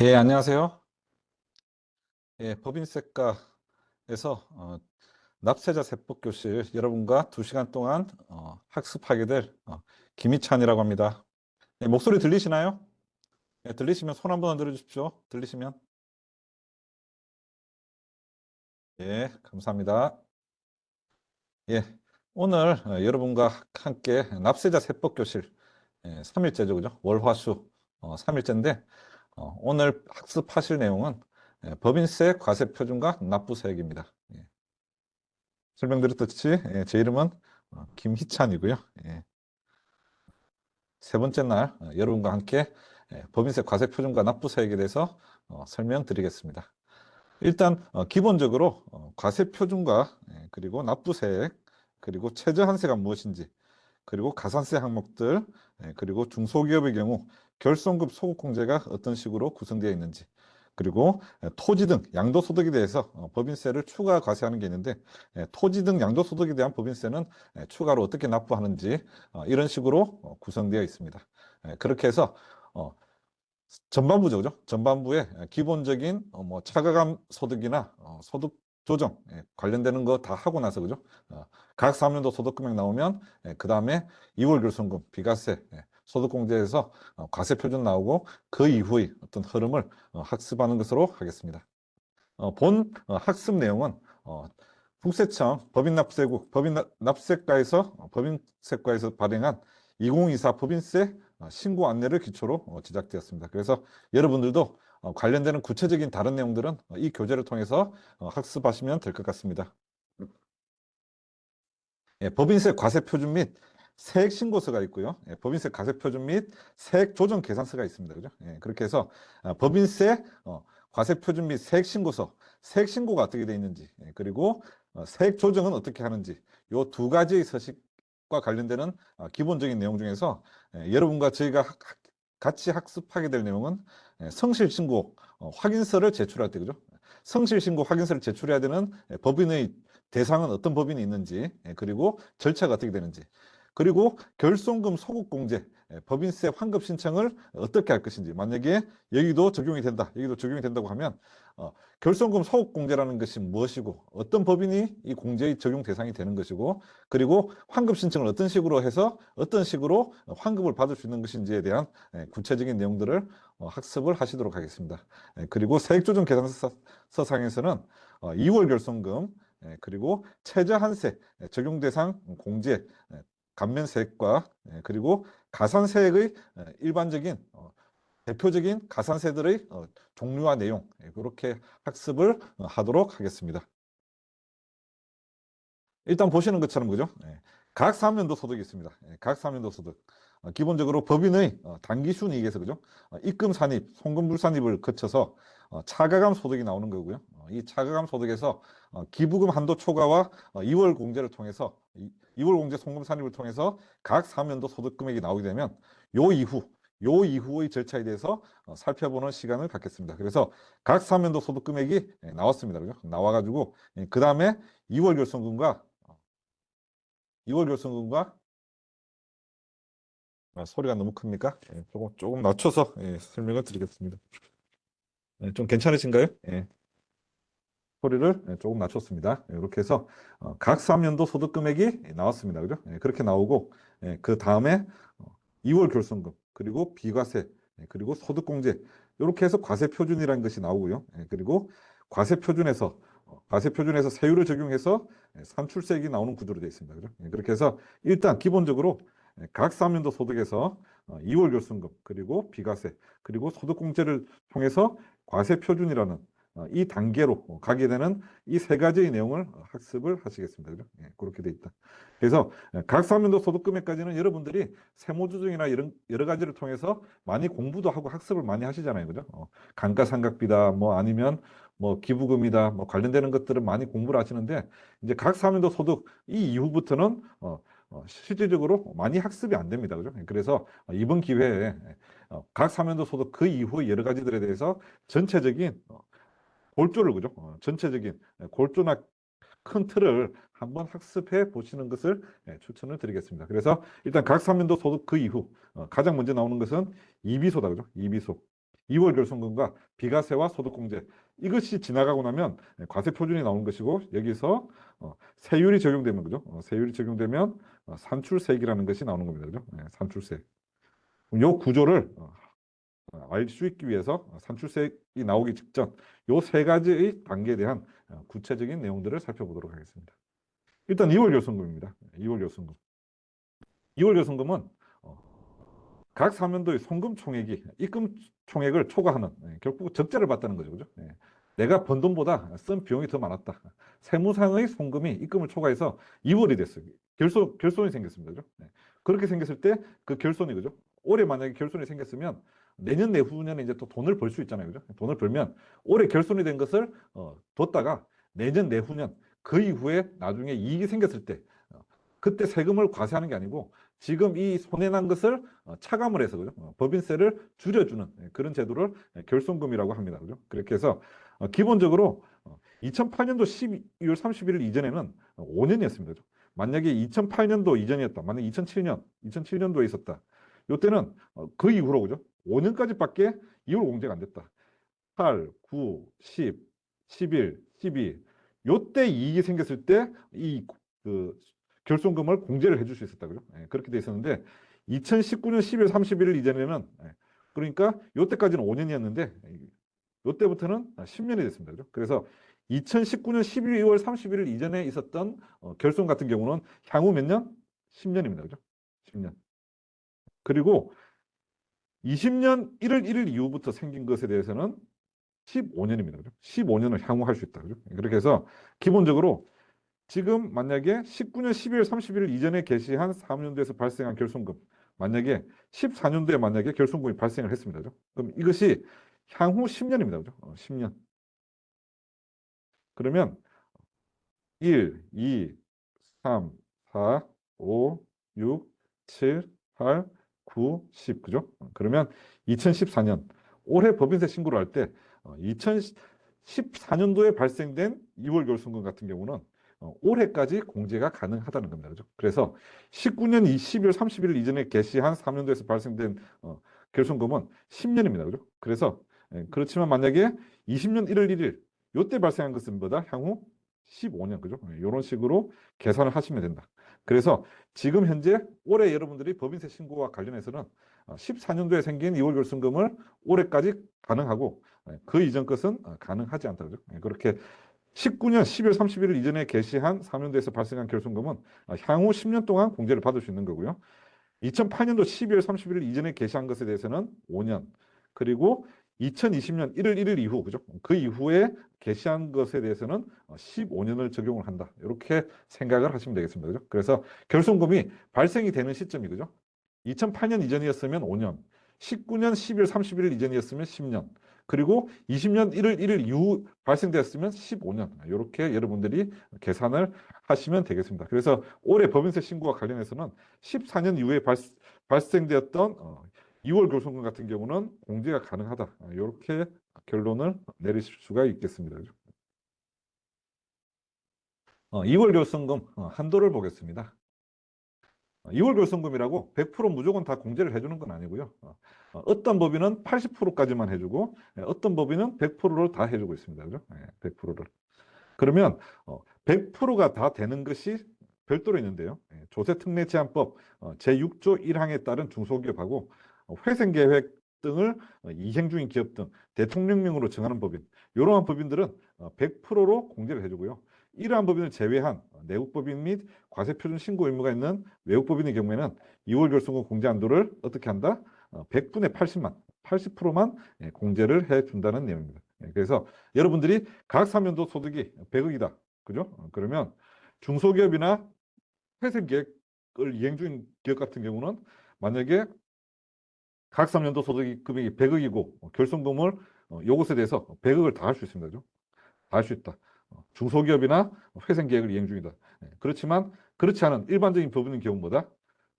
예, 안녕하세요. 예, 법인세과에서 납세자 세법 교실 여러분과 2시간 동안 학습하게 될 김희찬이라고 합니다. 예, 목소리 들리시나요? 예, 들리시면 손 한번 들어 주십시오. 들리시면. 예, 감사합니다. 예, 오늘 여러분과 함께 납세자 세법 교실 3일째죠, 그죠? 월화수 3일째인데 오늘 학습하실 내용은 법인세 과세 표준과 납부세액입니다. 예. 설명드렸듯이 제 이름은 김희찬이고요. 예, 세 번째 날 여러분과 함께 법인세 과세 표준과 납부세액에 대해서 설명드리겠습니다. 일단 기본적으로 과세 표준과 그리고 납부세액 그리고 최저한세가 무엇인지 그리고 가산세 항목들, 그리고 중소기업의 경우 결손급 소득공제가 어떤 식으로 구성되어 있는지, 그리고 토지 등 양도소득에 대해서 법인세를 추가 과세하는 게 있는데 토지 등 양도소득에 대한 법인세는 추가로 어떻게 납부하는지 이런 식으로 구성되어 있습니다. 그렇게 해서 어, 전반부죠, 그죠? 전반부에 기본적인 뭐 차가감 소득이나 소득 조정 관련되는 거 다 하고 나서 그죠? 각 사업연도 소득금액 나오면 그 다음에 2월 결손금, 비과세, 소득공제에서 과세 표준 나오고 그 이후의 어떤 흐름을 학습하는 것으로 하겠습니다. 본 학습 내용은 국세청 법인납세국 법인세과에서 발행한 2024 법인세 신고 안내를 기초로 제작되었습니다. 그래서 여러분들도 관련되는 구체적인 다른 내용들은 이 교재를 통해서 학습하시면 될 것 같습니다. 예, 법인세 과세 표준 및 세액 신고서가 있고요. 예, 법인세 과세 표준 및 세액 조정 계산서가 있습니다. 그죠? 예, 그렇게 해서 법인세 과세 표준 및 세액 신고서, 세액 신고가 어떻게 되어 있는지, 그리고 세액 조정은 어떻게 하는지, 요 두 가지 서식과 관련되는 기본적인 내용 중에서 여러분과 저희가 같이 학습하게 될 내용은 성실 신고 확인서를 제출할 때, 그죠? 성실 신고 확인서를 제출해야 되는 법인의 대상은 어떤 법인이 있는지, 그리고 절차가 어떻게 되는지, 그리고 결손금 소급공제, 법인세 환급 신청을 어떻게 할 것인지, 만약에 여기도 적용이 된다, 여기도 적용이 된다고 하면 결손금 소급공제라는 것이 무엇이고 어떤 법인이 이 공제의 적용 대상이 되는 것이고, 그리고 환급 신청을 어떤 식으로 해서 어떤 식으로 환급을 받을 수 있는 것인지에 대한 구체적인 내용들을 학습을 하시도록 하겠습니다. 그리고 세액조정 계산서상에서는 2월 결손금, 그리고 최저한세 적용 대상 공제, 감면세액과 그리고 가산세액의 일반적인 대표적인 가산세들의 종류와 내용, 그렇게 학습을 하도록 하겠습니다. 일단 보시는 것처럼 그죠? 각 사업연도 소득이 있습니다. 각 사업연도 소득. 기본적으로 법인의 단기 순이익에서 그죠? 입금 산입, 송금 불산입을 거쳐서 차가감 소득이 나오는 거고요. 이 차가감 소득에서 기부금 한도 초과와 2월 공제를 통해서 2월 공제 송금 산입을 통해서 각 사업연도 소득 금액이 나오게 되면 요 이후의 절차에 대해서 살펴보는 시간을 갖겠습니다. 그래서 각 사업연도 소득 금액이 나왔습니다. 그죠? 나와가지고 그 다음에 2월 결손금과 2월 결손금과 소리가 너무 큽니까? 조금 낮춰서 설명을 드리겠습니다. 좀 괜찮으신가요? 소리를 조금 낮췄습니다. 이렇게 해서 각 사업연도 소득 금액이 나왔습니다. 그죠? 그렇게 나오고 그 다음에 2월 결손금 그리고 비과세 그리고 소득공제 이렇게 해서 과세 표준이라는 것이 나오고요. 그리고 과세 표준에서 과세 표준에서 세율을 적용해서 산출세액이 나오는 구조로 되어 있습니다. 그죠? 그렇게 해서 일단 기본적으로 각 사업연도 소득에서 2월 결손금 그리고 비과세 그리고 소득공제를 통해서 과세 표준이라는 이 단계로 가게 되는 이 세 가지의 내용을 학습을 하시겠습니다. 그죠? 그렇게 돼 있다. 그래서 각 사업연도 소득 금액까지는 여러분들이 세무조정이나 이런 여러 가지를 통해서 많이 공부도 하고 학습을 많이 하시잖아요. 그죠? 감가상각비다, 뭐 아니면 뭐 기부금이다, 뭐 관련되는 것들은 많이 공부를 하시는데 이제 각 사업연도 소득 이 이후부터는 실질적으로 많이 학습이 안 됩니다. 그죠? 그래서 이번 기회에 각 사업연도 소득 그 이후의 여러 가지들에 대해서 전체적인 골조를 그죠? 전체적인 골조나 큰 틀을 한번 학습해 보시는 것을 추천을 드리겠습니다. 그래서 일단 각 사면도 소득 그 이후 가장 먼저 나오는 것은 이비소다 그죠? 이비소. 2월 결손금과 비과세와 소득공제 이것이 지나가고 나면 과세 표준이 나오는 것이고 여기서 세율이 적용되면 그죠? 세율이 적용되면 산출세액이라는 것이 나오는 겁니다. 그죠? 산출세. 요 구조를 알 수 있기 위해서 산출세액이 나오기 직전 요 세 가지의 단계에 대한 구체적인 내용들을 살펴보도록 하겠습니다. 일단 2월 결손금입니다. 2월 결손금. 2월 결손금은 각 사면도의 송금 총액이 입금 총액을 초과하는 결국 적자를 봤다는 거죠. 그죠? 내가 번 돈보다 쓴 비용이 더 많았다. 세무상의 송금이 입금을 초과해서 2월이 됐어요. 결손이 생겼습니다. 그죠? 그렇게 생겼을 때 그 결손이 그죠? 올해 만약에 결손이 생겼으면 내년 내후년에 이제 또 돈을 벌 수 있잖아요. 그죠? 돈을 벌면 올해 결손이 된 것을 뒀다가 내년 내후년 그 이후에 나중에 이익이 생겼을 때 그때 세금을 과세하는 게 아니고 지금 이 손해난 것을 차감을 해서 그죠? 법인세를 줄여주는 그런 제도를 결손금이라고 합니다. 그죠? 그렇게 해서 기본적으로 2008년도 12월 31일 이전에는 5년이었습니다. 그죠? 만약에 2008년도 이전이었다. 만약에 2007년도에 있었다. 이때는 그 이후로 그죠? 5년까지밖에 이율 공제가 안 됐다. 8, 9, 10, 11, 12. 요때 이익이 생겼을 때이그 결손금을 공제를 해줄 수 있었다. 그죠? 그렇게 돼 있었는데 2019년 12월 31일 이전에는 그러니까 요때까지는 5년이었는데 요때부터는 10년이 됐습니다. 그죠? 그래서 2019년 12월 31일 이전에 있었던 결손 같은 경우는 향후 몇 년? 10년입니다. 그죠? 10년. 그리고 20년 1월 1일 이후부터 생긴 것에 대해서는 15년입니다. 그죠? 15년을 향후 할 수 있다. 그죠? 그렇게 해서 기본적으로 지금 만약에 19년 12월 31일 이전에 게시한 사업연도에서 발생한 결손금, 만약에 14년도에 만약에 결손금이 발생을 했습니다. 그죠? 그럼 이것이 향후 10년입니다. 그죠? 10년. 그러면 1, 2, 3, 4, 5, 6, 7, 8, 9, 10. 그죠? 그러면 2014년 올해 법인세 신고를 할 때 2014년도에 발생된 2월 결손금 같은 경우는 올해까지 공제가 가능하다는 겁니다. 그죠? 그래서 19년 12월 31일 이전에 게시한 3년도에서 발생된 결손금은 10년입니다. 그죠? 그래서 그렇지만 만약에 20년 1월 1일 요때 발생한 것은 보다 향후 15년 그죠? 이런 식으로 계산을 하시면 된다. 그래서 지금 현재 올해 여러분들이 법인세 신고와 관련해서는 14년도에 생긴 2월 결손금을 올해까지 가능하고 그 이전 것은 가능하지 않다. 그죠? 그렇게 19년 12월 31일 이전에 게시한 3년도에서 발생한 결손금은 향후 10년 동안 공제를 받을 수 있는 거고요. 2008년도 12월 31일 이전에 게시한 것에 대해서는 5년, 그리고 2020년 1월 1일 이후, 그죠? 그 이후에 게시한 것에 대해서는 15년을 적용을 한다. 이렇게 생각을 하시면 되겠습니다. 그죠? 그래서 결손금이 발생이 되는 시점이, 그죠? 2008년 이전이었으면 5년, 19년 12월 31일 이전이었으면 10년, 그리고 20년 1월 1일 이후 발생되었으면 15년. 이렇게 여러분들이 계산을 하시면 되겠습니다. 그래서 올해 법인세 신고와 관련해서는 14년 이후에 발생되었던 2월 결손금 같은 경우는 공제가 가능하다. 이렇게 결론을 내리실 수가 있겠습니다. 2월 결손금 한도를 보겠습니다. 2월 결손금이라고 100% 무조건 다 공제를 해주는 건 아니고요. 어떤 법인은 80%까지만 해주고 어떤 법인은 100%를 다 해주고 있습니다. 그죠? 100%를. 그러면 100%가 다 되는 것이 별도로 있는데요. 조세특례제한법 제6조 1항에 따른 중소기업하고 회생계획 등을 이행 중인 기업 등 대통령령으로 정하는 법인, 이러한 법인들은 100%로 공제를 해주고요. 이러한 법인을 제외한 내국법인 및 과세표준 신고 의무가 있는 외국법인의 경우에는 2월 결손금 공제 한도를 어떻게 한다? 100분의 80만, 80%만 공제를 해준다는 내용입니다. 그래서 여러분들이 각 사면도 소득이 100억이다. 그죠? 그러면 중소기업이나 회생계획을 이행 중인 기업 같은 경우는 만약에 각 3년도 소득 금액이 100억이고 결손금을 요것에 대해서 100억을 다 할 수 있습니다. 그죠? 다 할 수 있다. 중소기업이나 회생계획을 이행 중이다. 그렇지만 그렇지 않은 일반적인 법인의 경우보다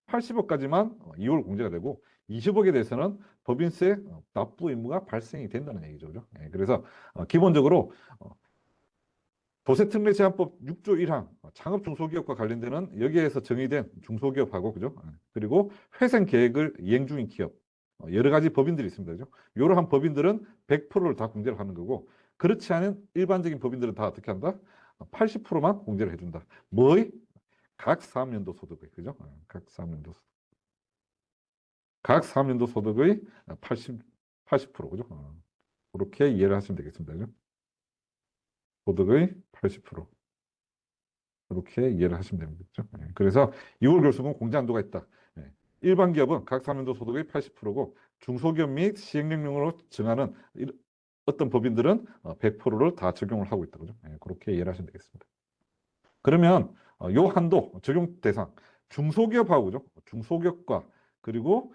80억까지만 2월 공제가 되고 20억에 대해서는 법인세 납부 의무가 발생이 된다는 얘기죠. 그죠? 그래서 기본적으로 도세특례제한법 6조 1항 창업 중소기업과 관련되는 여기에서 정의된 중소기업하고 그죠? 그리고 회생 계획을 이행 중인 기업 여러 가지 법인들이 있습니다. 그죠? 이러한 법인들은 100%를 다 공제를 하는 거고, 그렇지 않은 일반적인 법인들은 다 어떻게 한다? 80%만 공제를 해준다. 뭐의? 각 사업연도 소득의, 그죠? 각 사업연도 소득. 각 사업연도 소득의 80%, 그죠? 그렇게 이해를 하시면 되겠습니다. 그죠? 소득의 80%. 이렇게 이해를 하시면 됩니다. 그죠? 그래서 2월 결손은 공제 한도가 있다. 일반 기업은 각 사업연도 소득의 80%고 중소기업 및 시행령령으로 정하는 어떤 법인들은 100%를 다 적용을 하고 있다. 그죠? 그렇게 이해를 하시면 되겠습니다. 그러면 요 한도 적용 대상 중소기업하고죠. 중소기업과 그리고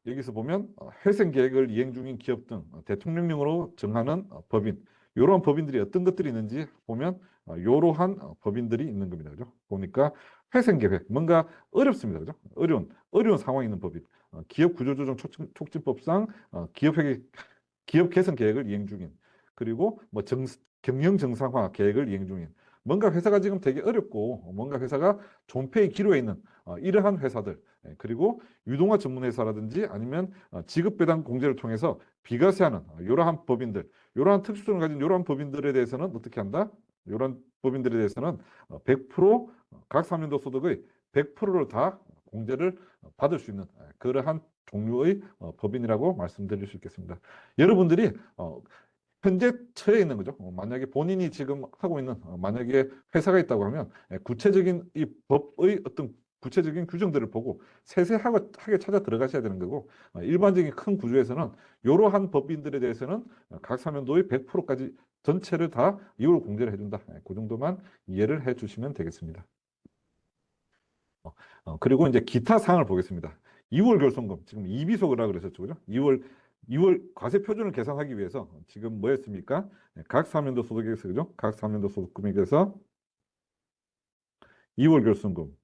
여기서 보면 회생 계획을 이행 중인 기업 등 대통령령으로 정하는 법인 이러한 법인들이 어떤 것들이 있는지 보면 이러한 법인들이 있는 겁니다. 그죠? 보니까 회생 계획 뭔가 어렵습니다. 그죠? 어려운 상황에 있는 법인 기업 구조조정 촉진법상 기업 개선 계획을 이행 중인 그리고 뭐 경영 정상화 계획을 이행 중인 뭔가 회사가 지금 되게 어렵고 뭔가 회사가 존폐의 기로에 있는 이러한 회사들 그리고 유동화 전문 회사라든지 아니면 지급 배당 공제를 통해서 비과세하는 이러한 법인들 이러한 특수성을 가진 이러한 법인들에 대해서는 어떻게 한다? 이런 법인들에 대해서는 100%각 사면도 소득의 100%를 다 공제를 받을 수 있는 그러한 종류의 법인이라고 말씀드릴 수 있겠습니다. 여러분들이 현재 처해 있는 거죠. 만약에 본인이 지금 하고 있는 만약에 회사가 있다고 하면 구체적인 이 법의 어떤 구체적인 규정들을 보고 세세하게 찾아 들어가셔야 되는 거고 일반적인 큰 구조에서는 이러한 법인들에 대해서는 각 사면도의 100%까지 전체를 다 이율 공제를 해준다. 그 정도만 이해를 해주시면 되겠습니다. 그리고 이제 기타 사항을 보겠습니다. 2월 결손금 지금 이비속이라 그러셨죠, 그죠? 2월 과세 표준을 계산하기 위해서 지금 뭐였습니까? 각 사면도 소득액에서 그죠? 각 사면도 소득 금액에서 2월 결손금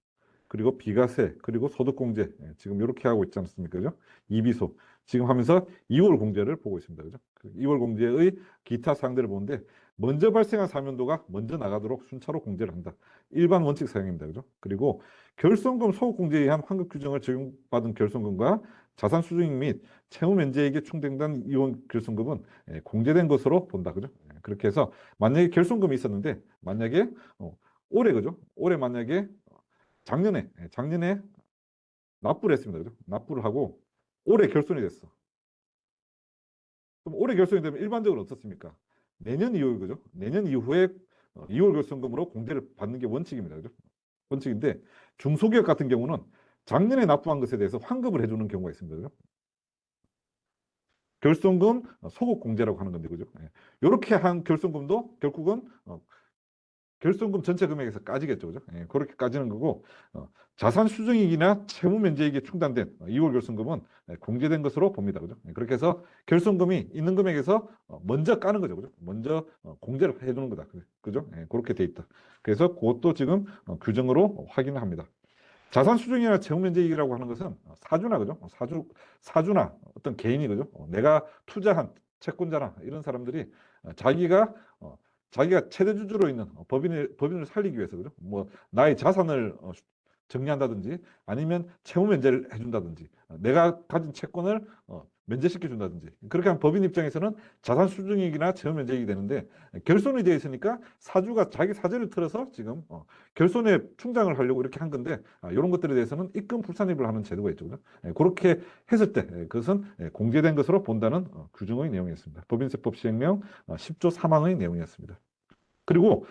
그리고 비과세 그리고 소득공제 지금 이렇게 하고 있지 않습니까? 그죠? 이비속 지금 하면서 2월 공제를 보고 있습니다. 그죠? 2월 공제의 기타 사항들을 보는데 먼저 발생한 사면도가 먼저 나가도록 순차로 공제를 한다. 일반 원칙 사용입니다. 그죠? 그리고 결손금 소득공제에 의한 환급 규정을 적용받은 결손금과 자산 수중익 및 채무 면제액에 충당된 이원 결손금은 공제된 것으로 본다. 그죠? 그렇게 해서 만약에 결손금이 있었는데 만약에 올해 그죠? 올해 만약에 작년에 납부를 했습니다. 그죠? 납부를 하고 올해 결손이 됐어. 그럼 올해 결손이 되면 일반적으로 어떻습니까? 내년 이후에 그죠? 내년 이후에 2월 결손금으로 공제를 받는 게 원칙입니다. 그죠? 원칙인데 중소기업 같은 경우는 작년에 납부한 것에 대해서 환급을 해주는 경우가 있습니다. 그죠? 결손금 소급 공제라고 하는 건데 그죠? 이렇게 한 결손금도 결국은 결손금 전체 금액에서 까지겠죠. 그죠? 그렇게 까지는 거고, 자산 수정익이나 채무 면제액이 충당된 2월 결손금은 공제된 것으로 봅니다. 그죠? 그렇게 해서 결손금이 있는 금액에서 먼저 까는 거죠. 그죠? 먼저 공제를 해주는 거다. 그죠? 그렇게 돼 있다. 그래서 그것도 지금 규정으로 확인을 합니다. 자산 수중이나 채무 면제익이라고 하는 것은 사주나 그죠? 사주나 어떤 개인이 그죠? 내가 투자한 채권자나 이런 사람들이 자기가 자기가 최대주주로 있는 법인을 살리기 위해서 그죠? 뭐 나의 자산을 정리한다든지 아니면 채무 면제를 해준다든지 내가 가진 채권을 면제시켜 준다든지 그렇게 하면 법인 입장에서는 자산 수중익이나 채무 면제익이 되는데 결손이 되어 있으니까 사주가 자기 사재를 틀어서 지금 결손에 충당을 하려고 이렇게 한 건데 이런 것들에 대해서는 입금 불산입을 하는 제도가 있죠. 그죠? 그렇게 했을 때 그것은 공제된 것으로 본다는 규정의 내용이었습니다. 법인세법 시행령 10조 3항의 내용이었습니다. 그리고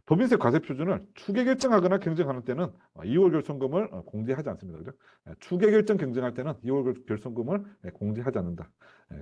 법인세 과세 표준을 추계 결정하거나 경정하는 때는 2월 결손금을 공제하지 않습니다. 그죠? 추계 결정 경정할 때는 2월 결손금을 공제하지 않는다.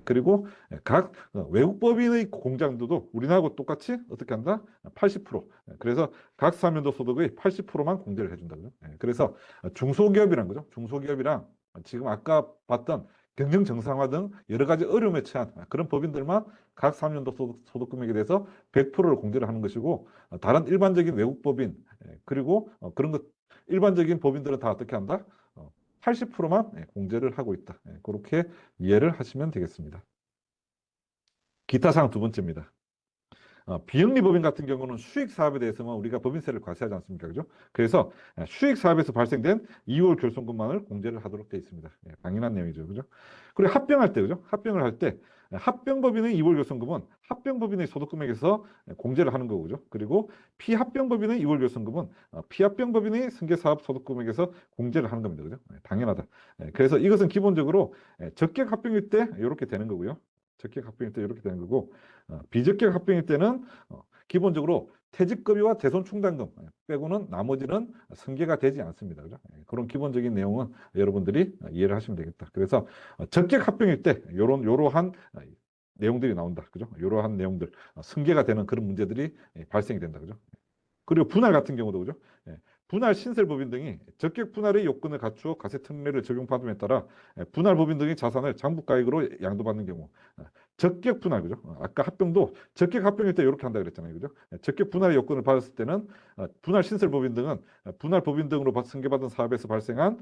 그리고 각 외국 법인의 공제한도도 우리나라하고 똑같이 어떻게 한다? 80%. 그래서 각 사면도 소득의 80%만 공제를 해준다. 그죠? 그래서 중소기업이란 거죠. 중소기업이랑 지금 아까 봤던 경영 정상화 등 여러 가지 어려움에 처한 그런 법인들만 각 3년도 소득 금액에 대해서 100%를 공제를 하는 것이고 다른 일반적인 외국 법인 그리고 그런 것 일반적인 법인들은 다 어떻게 한다? 80%만 공제를 하고 있다. 그렇게 이해를 하시면 되겠습니다. 기타 사항 두 번째입니다. 비영리법인 같은 경우는 수익 사업에 대해서만 우리가 법인세를 과세하지 않습니까? 그죠? 그래서 수익 사업에서 발생된 2월 결손금만을 공제를 하도록 되어 있습니다. 예, 당연한 내용이죠. 그죠? 그리고 합병할 때, 그죠? 합병을 할 때 합병법인의 2월 결손금은 합병법인의 소득금액에서 공제를 하는 거고, 그죠? 그리고 피합병법인의 2월 결손금은 피합병법인의 승계사업 소득금액에서 공제를 하는 겁니다. 그죠? 당연하다. 그래서 이것은 기본적으로 적격 합병일 때 이렇게 되는 거고요. 적격 합병일 때 이렇게 되는 거고, 비적격 합병일 때는 기본적으로 퇴직급여와 대손충당금 빼고는 나머지는 승계가 되지 않습니다. 그죠? 그런 기본적인 내용은 여러분들이 이해를 하시면 되겠다. 그래서 적격 합병일 때 요러한 내용들이 나온다. 그죠? 요러한 내용들, 승계가 되는 그런 문제들이 발생이 된다. 그죠? 그리고 분할 같은 경우도 그죠? 분할 신설법인 등이 적격 분할의 요건을 갖추어 과세 특례를 적용받음에 따라 분할 법인 등의 자산을 장부가액으로 양도받는 경우 적격 분할 그죠? 아까 합병도 적격 합병일 때 이렇게 한다 그랬잖아요, 그죠? 적격 분할의 요건을 받았을 때는 분할 신설 법인 등은 분할 법인 등으로 승계받은 사업에서 발생한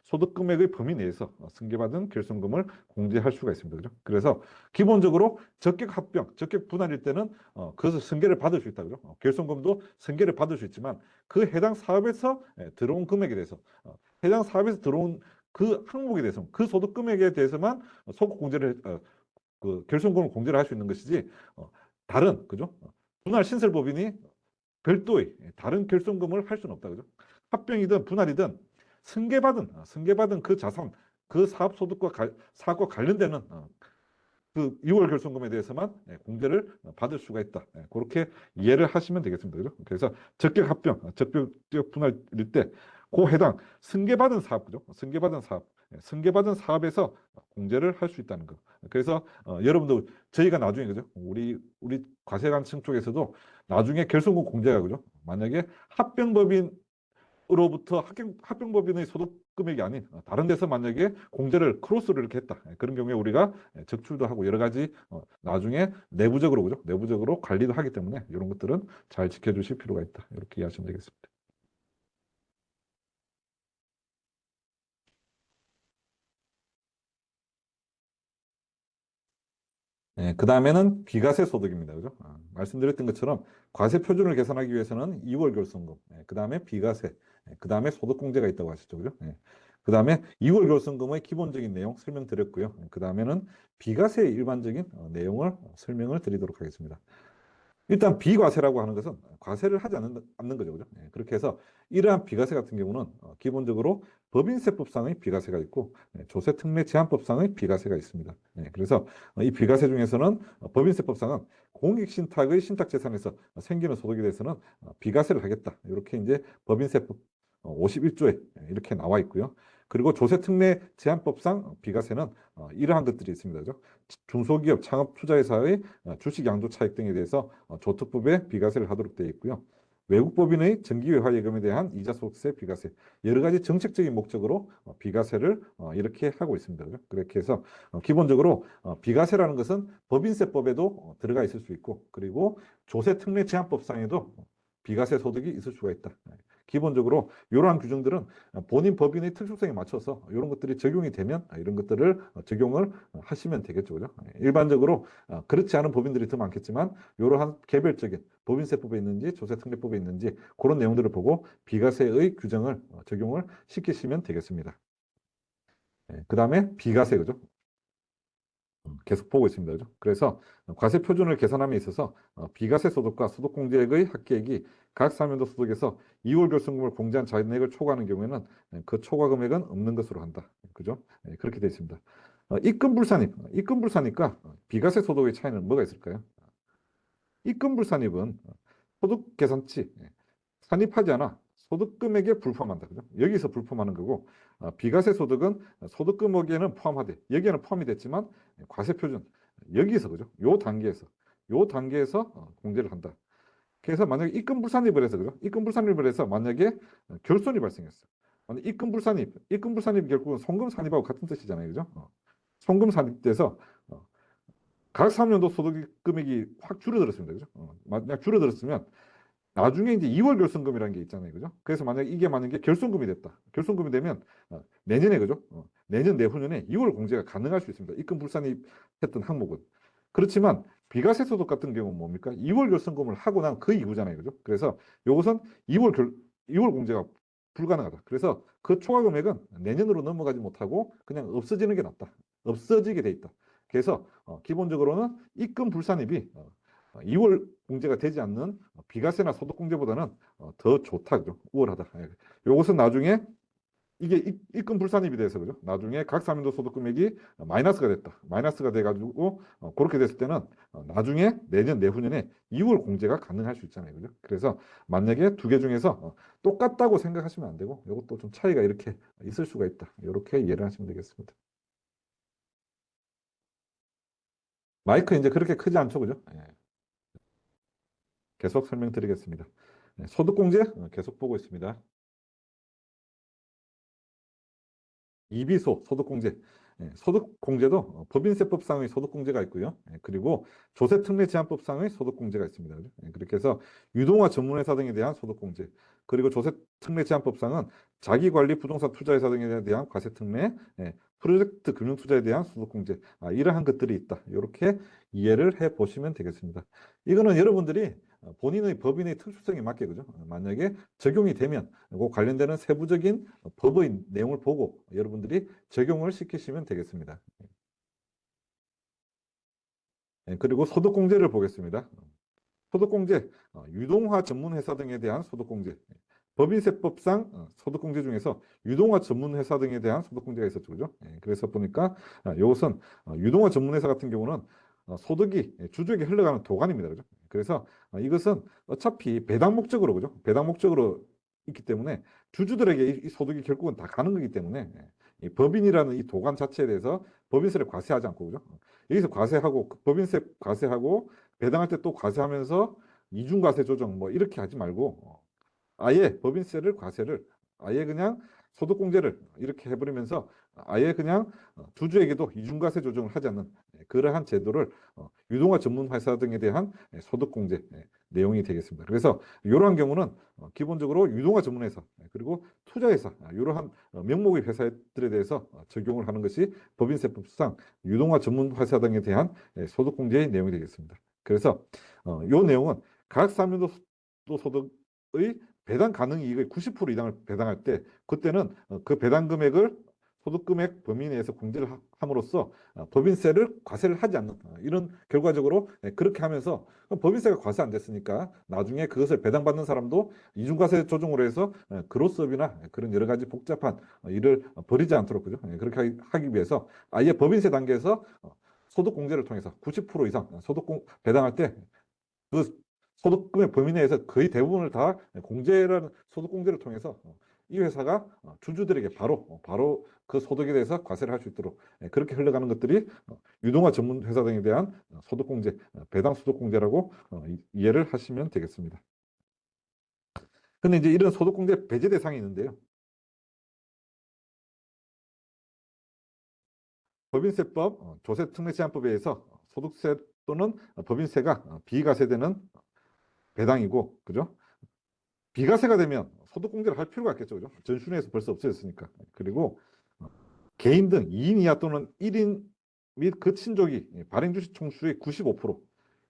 소득 금액의 범위 내에서 승계받은 결손금을 공제할 수가 있습니다, 그죠? 그래서 기본적으로 적격 합병, 적격 분할일 때는 그것을 승계를 받을 수 있다, 그죠? 결손금도 승계를 받을 수 있지만 그 해당 사업에서 들어온 금액에 대해서 해당 사업에서 들어온 그 항목에 대해서 그 소득 금액에 대해서만 소득 공제를 그 결손금을 공제를 할 수 있는 것이지 다른 그죠? 분할 신설법인이 별도의 다른 결손금을 할 수는 없다 그죠? 합병이든 분할이든 승계받은 그 자산 그 사업 소득과 사업과 관련되는 그 6월 결손금에 대해서만 공제를 받을 수가 있다. 그렇게 이해를 하시면 되겠습니다. 그죠? 그래서 적격 합병, 적격 분할일 때 그 해당 승계받은 사업, 그죠? 승계받은 사업에서 공제를 할 수 있다는 거. 그래서 여러분들 저희가 나중에 그죠? 우리 과세관청 쪽에서도 나중에 결손금 공제가 그죠? 만약에 합병법인으로부터 합병법인의 소득 금액이 아닌 다른 데서 만약에 공제를 크로스를 이렇게 했다. 그런 경우에 우리가 적출도 하고 여러 가지 나중에 내부적으로 그죠? 내부적으로 관리도 하기 때문에 이런 것들은 잘 지켜주실 필요가 있다. 이렇게 이해하시면 되겠습니다. 그 다음에는 비과세 소득입니다. 그죠? 말씀드렸던 것처럼 과세 표준을 계산하기 위해서는 2월 결손금, 그 다음에 비과세, 그 다음에 소득공제가 있다고 하셨죠. 그죠? 그 다음에 2월 결손금의 기본적인 내용 설명드렸고요. 그 다음에는 비과세의 일반적인 내용을 설명을 드리도록 하겠습니다. 일단 비과세라고 하는 것은 과세를 하지 않는 거죠. 그죠? 그렇게 해서 이러한 비과세 같은 경우는 기본적으로 법인세법상의 비과세가 있고 조세특례제한법상의 비과세가 있습니다. 그래서 이 비과세 중에서는 법인세법상은 공익신탁의 신탁재산에서 생기는 소득에 대해서는 비과세를 하겠다. 이렇게 이제 법인세법 51조에 이렇게 나와 있고요. 그리고 조세특례제한법상 비과세는 이러한 것들이 있습니다. 그죠? 중소기업 창업투자회사의 주식 양도 차익 등에 대해서 조특법에 비과세를 하도록 되어 있고요. 외국법인의 정기회화예금에 대한 이자소득세 비과세 여러 가지 정책적인 목적으로 비과세를 이렇게 하고 있습니다. 그죠? 그렇게 해서 기본적으로 비과세라는 것은 법인세법에도 들어가 있을 수 있고 그리고 조세특례제한법상에도 비과세 소득이 있을 수가 있다. 기본적으로 이러한 규정들은 본인 법인의 특수성에 맞춰서 이런 것들이 적용이 되면 이런 것들을 적용을 하시면 되겠죠. 그죠? 일반적으로 그렇지 않은 법인들이 더 많겠지만 이러한 개별적인 법인세법에 있는지 조세특례법에 있는지 그런 내용들을 보고 비과세의 규정을 적용을 시키시면 되겠습니다. 그 다음에 비과세 그죠? 계속 보고 있습니다. 그죠? 그래서 과세 표준을 계산함에 있어서 비과세 소득과 소득공제액의 합계액이 각 사면도 소득에서 2월 결손금을 공제한 잔액을 초과하는 경우에는 그 초과 금액은 없는 것으로 한다. 그죠? 그렇게 되어 있습니다. 입금불산입과 비과세 소득의 차이는 뭐가 있을까요? 입금불산입은 소득 계산치 산입하지 않아 소득금액에 불포함한다. 그죠? 여기서 불포함하는 거고 비과세 소득은 소득금액에는 포함하되 여기에는 포함이 됐지만 과세 표준 여기서 그죠? 요 단계에서 공제를 한다. 그래서 만약에 입금불산입을 해서 그죠? 입금불산입을 해서 만약에 결손이 발생했어. 만약 입금불산입 결국은 송금산입하고 같은 뜻이잖아요. 그죠? 송금산입돼서 각 3년도 소득 금액이 확 줄어들었습니다. 그죠? 만약 줄어들었으면 나중에 이제 2월 결손금이라는 게 있잖아요. 그죠? 그래서 만약에 결손금이 됐다. 결손금이 되면 내년에 그죠? 내년 내후년에 2월 공제가 가능할 수 있습니다. 입금 불산입 했던 항목은. 그렇지만 비과세 소득 같은 경우는 뭡니까? 2월 결손금을 하고 난 그 이후잖아요. 그죠? 그래서 요것은 2월 공제가 불가능하다. 그래서 그 초과 금액은 내년으로 넘어가지 못하고 그냥 없어지는 게 낫다. 없어지게 돼 있다. 그래서 기본적으로는 입금 불산입이 2월 공제가 되지 않는 비과세나 소득공제보다는 더 좋다. 그죠? 우월하다. 예. 요것은 나중에 이게 입금 불산입이 돼서 그죠? 나중에 각 사민도 소득 금액이 마이너스가 됐다. 마이너스가 돼가지고 그렇게 됐을 때는 나중에 내년 내후년에 2월 공제가 가능할 수 있잖아요. 그죠? 그래서 만약에 두 개 중에서 똑같다고 생각하시면 안 되고 이것도 좀 차이가 이렇게 있을 수가 있다. 이렇게 이해를 하시면 되겠습니다. 마이크 이제 그렇게 크지 않죠, 그죠? 예. 계속 설명드리겠습니다. 네, 소득공제 계속 보고 있습니다. 이비소 소득공제. 예, 소득공제도 법인세법상의 소득공제가 있고요. 예, 그리고 조세특례제한법상의 소득공제가 있습니다. 그죠? 예, 그렇게 해서 유동화 전문회사 등에 대한 소득공제, 그리고 조세특례제한법상은 자기관리 부동산 투자회사 등에 대한 과세특례, 예, 프로젝트 금융투자에 대한 소득공제, 이러한 것들이 있다. 이렇게 이해를 해 보시면 되겠습니다. 이거는 여러분들이 본인의 법인의 특수성에 맞게 그죠? 만약에 적용이 되면 그 관련되는 세부적인 법의 내용을 보고 여러분들이 적용을 시키시면 되겠습니다. 예, 그리고 소득공제를 보겠습니다. 소득공제, 유동화 전문회사 등에 대한 소득공제. 법인세법상 소득공제 중에서 유동화 전문회사 등에 대한 소득공제가 있었죠. 그죠? 예, 그래서 보니까 이것은 유동화 전문회사 같은 경우는 소득이 주주에게 흘러가는 도관입니다. 그죠? 그래서 이것은 어차피 배당 목적으로, 그죠? 배당 목적으로 있기 때문에 주주들에게 이 소득이 결국은 다 가는 거기 때문에 이 법인이라는 이 도관 자체에 대해서 법인세를 과세하지 않고, 그죠? 여기서 과세하고, 법인세 과세하고, 배당할 때 또 과세하면서 이중과세 조정 뭐 이렇게 하지 말고 아예 법인세를 과세를 아예 그냥 소득공제를 이렇게 해버리면서 아예 그냥 주주에게도 이중과세 조정을 하지 않는 그러한 제도를 유동화 전문회사 등에 대한 소득공제 내용이 되겠습니다. 그래서 이러한 경우는 기본적으로 유동화 전문회사 그리고 투자회사 이러한 명목의 회사들에 대해서 적용을 하는 것이 법인세법상 유동화 전문회사 등에 대한 소득공제의 내용이 되겠습니다. 그래서 이 내용은 각 사면도 소득의 배당 가능 이익의 90% 이상을 배당할 때 그때는 그 배당 금액을 소득금액 범위 내에서 공제를 함으로써 법인세를 과세를 하지 않는 이런 결과적으로 그렇게 하면서 법인세가 과세 안 됐으니까 나중에 그것을 배당받는 사람도 이중과세 조정으로 해서 그로스업이나 그런 여러 가지 복잡한 일을 벌이지 않도록 그죠? 그렇게 하기 위해서 아예 법인세 단계에서 소득공제를 통해서 90% 이상 배당할 때 그 소득금의 범위 내에서 거의 대부분을 다 공제라는 소득공제를 통해서 이 회사가 주주들에게 바로 그 소득에 대해서 과세를 할 수 있도록 그렇게 흘러가는 것들이 유동화 전문 회사 등에 대한 소득공제, 배당 소득공제라고 이해를 하시면 되겠습니다. 근데 이제 이런 소득공제 배제 대상이 있는데요. 법인세법 조세특례제한법에 의해서 소득세 또는 법인세가 비과세되는 배당이고, 그죠? 비과세가 되면 소득공제를 할 필요가 없겠죠. 그죠? 전순위에서 벌써 없어졌으니까. 그리고 개인 등 2인 이하 또는 1인 및 그 친족이 발행 주식 총수의 95%,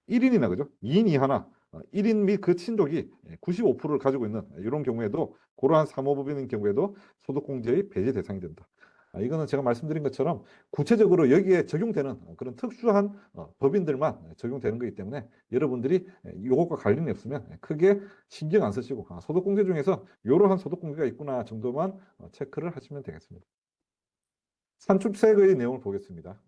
1인이나 그죠? 2인 이하나 1인 및 그 친족이 95%를 가지고 있는 이런 경우에도 그러한 사모법인인 경우에도 소득공제의 배제 대상이 된다. 이거는 제가 말씀드린 것처럼 구체적으로 여기에 적용되는 그런 특수한 법인들만 적용되는 거기 때문에 여러분들이 이것과 관련이 없으면 크게 신경 안 쓰시고 소득공제 중에서 이러한 소득공제가 있구나 정도만 체크를 하시면 되겠습니다. 산출세액의 내용을 보겠습니다.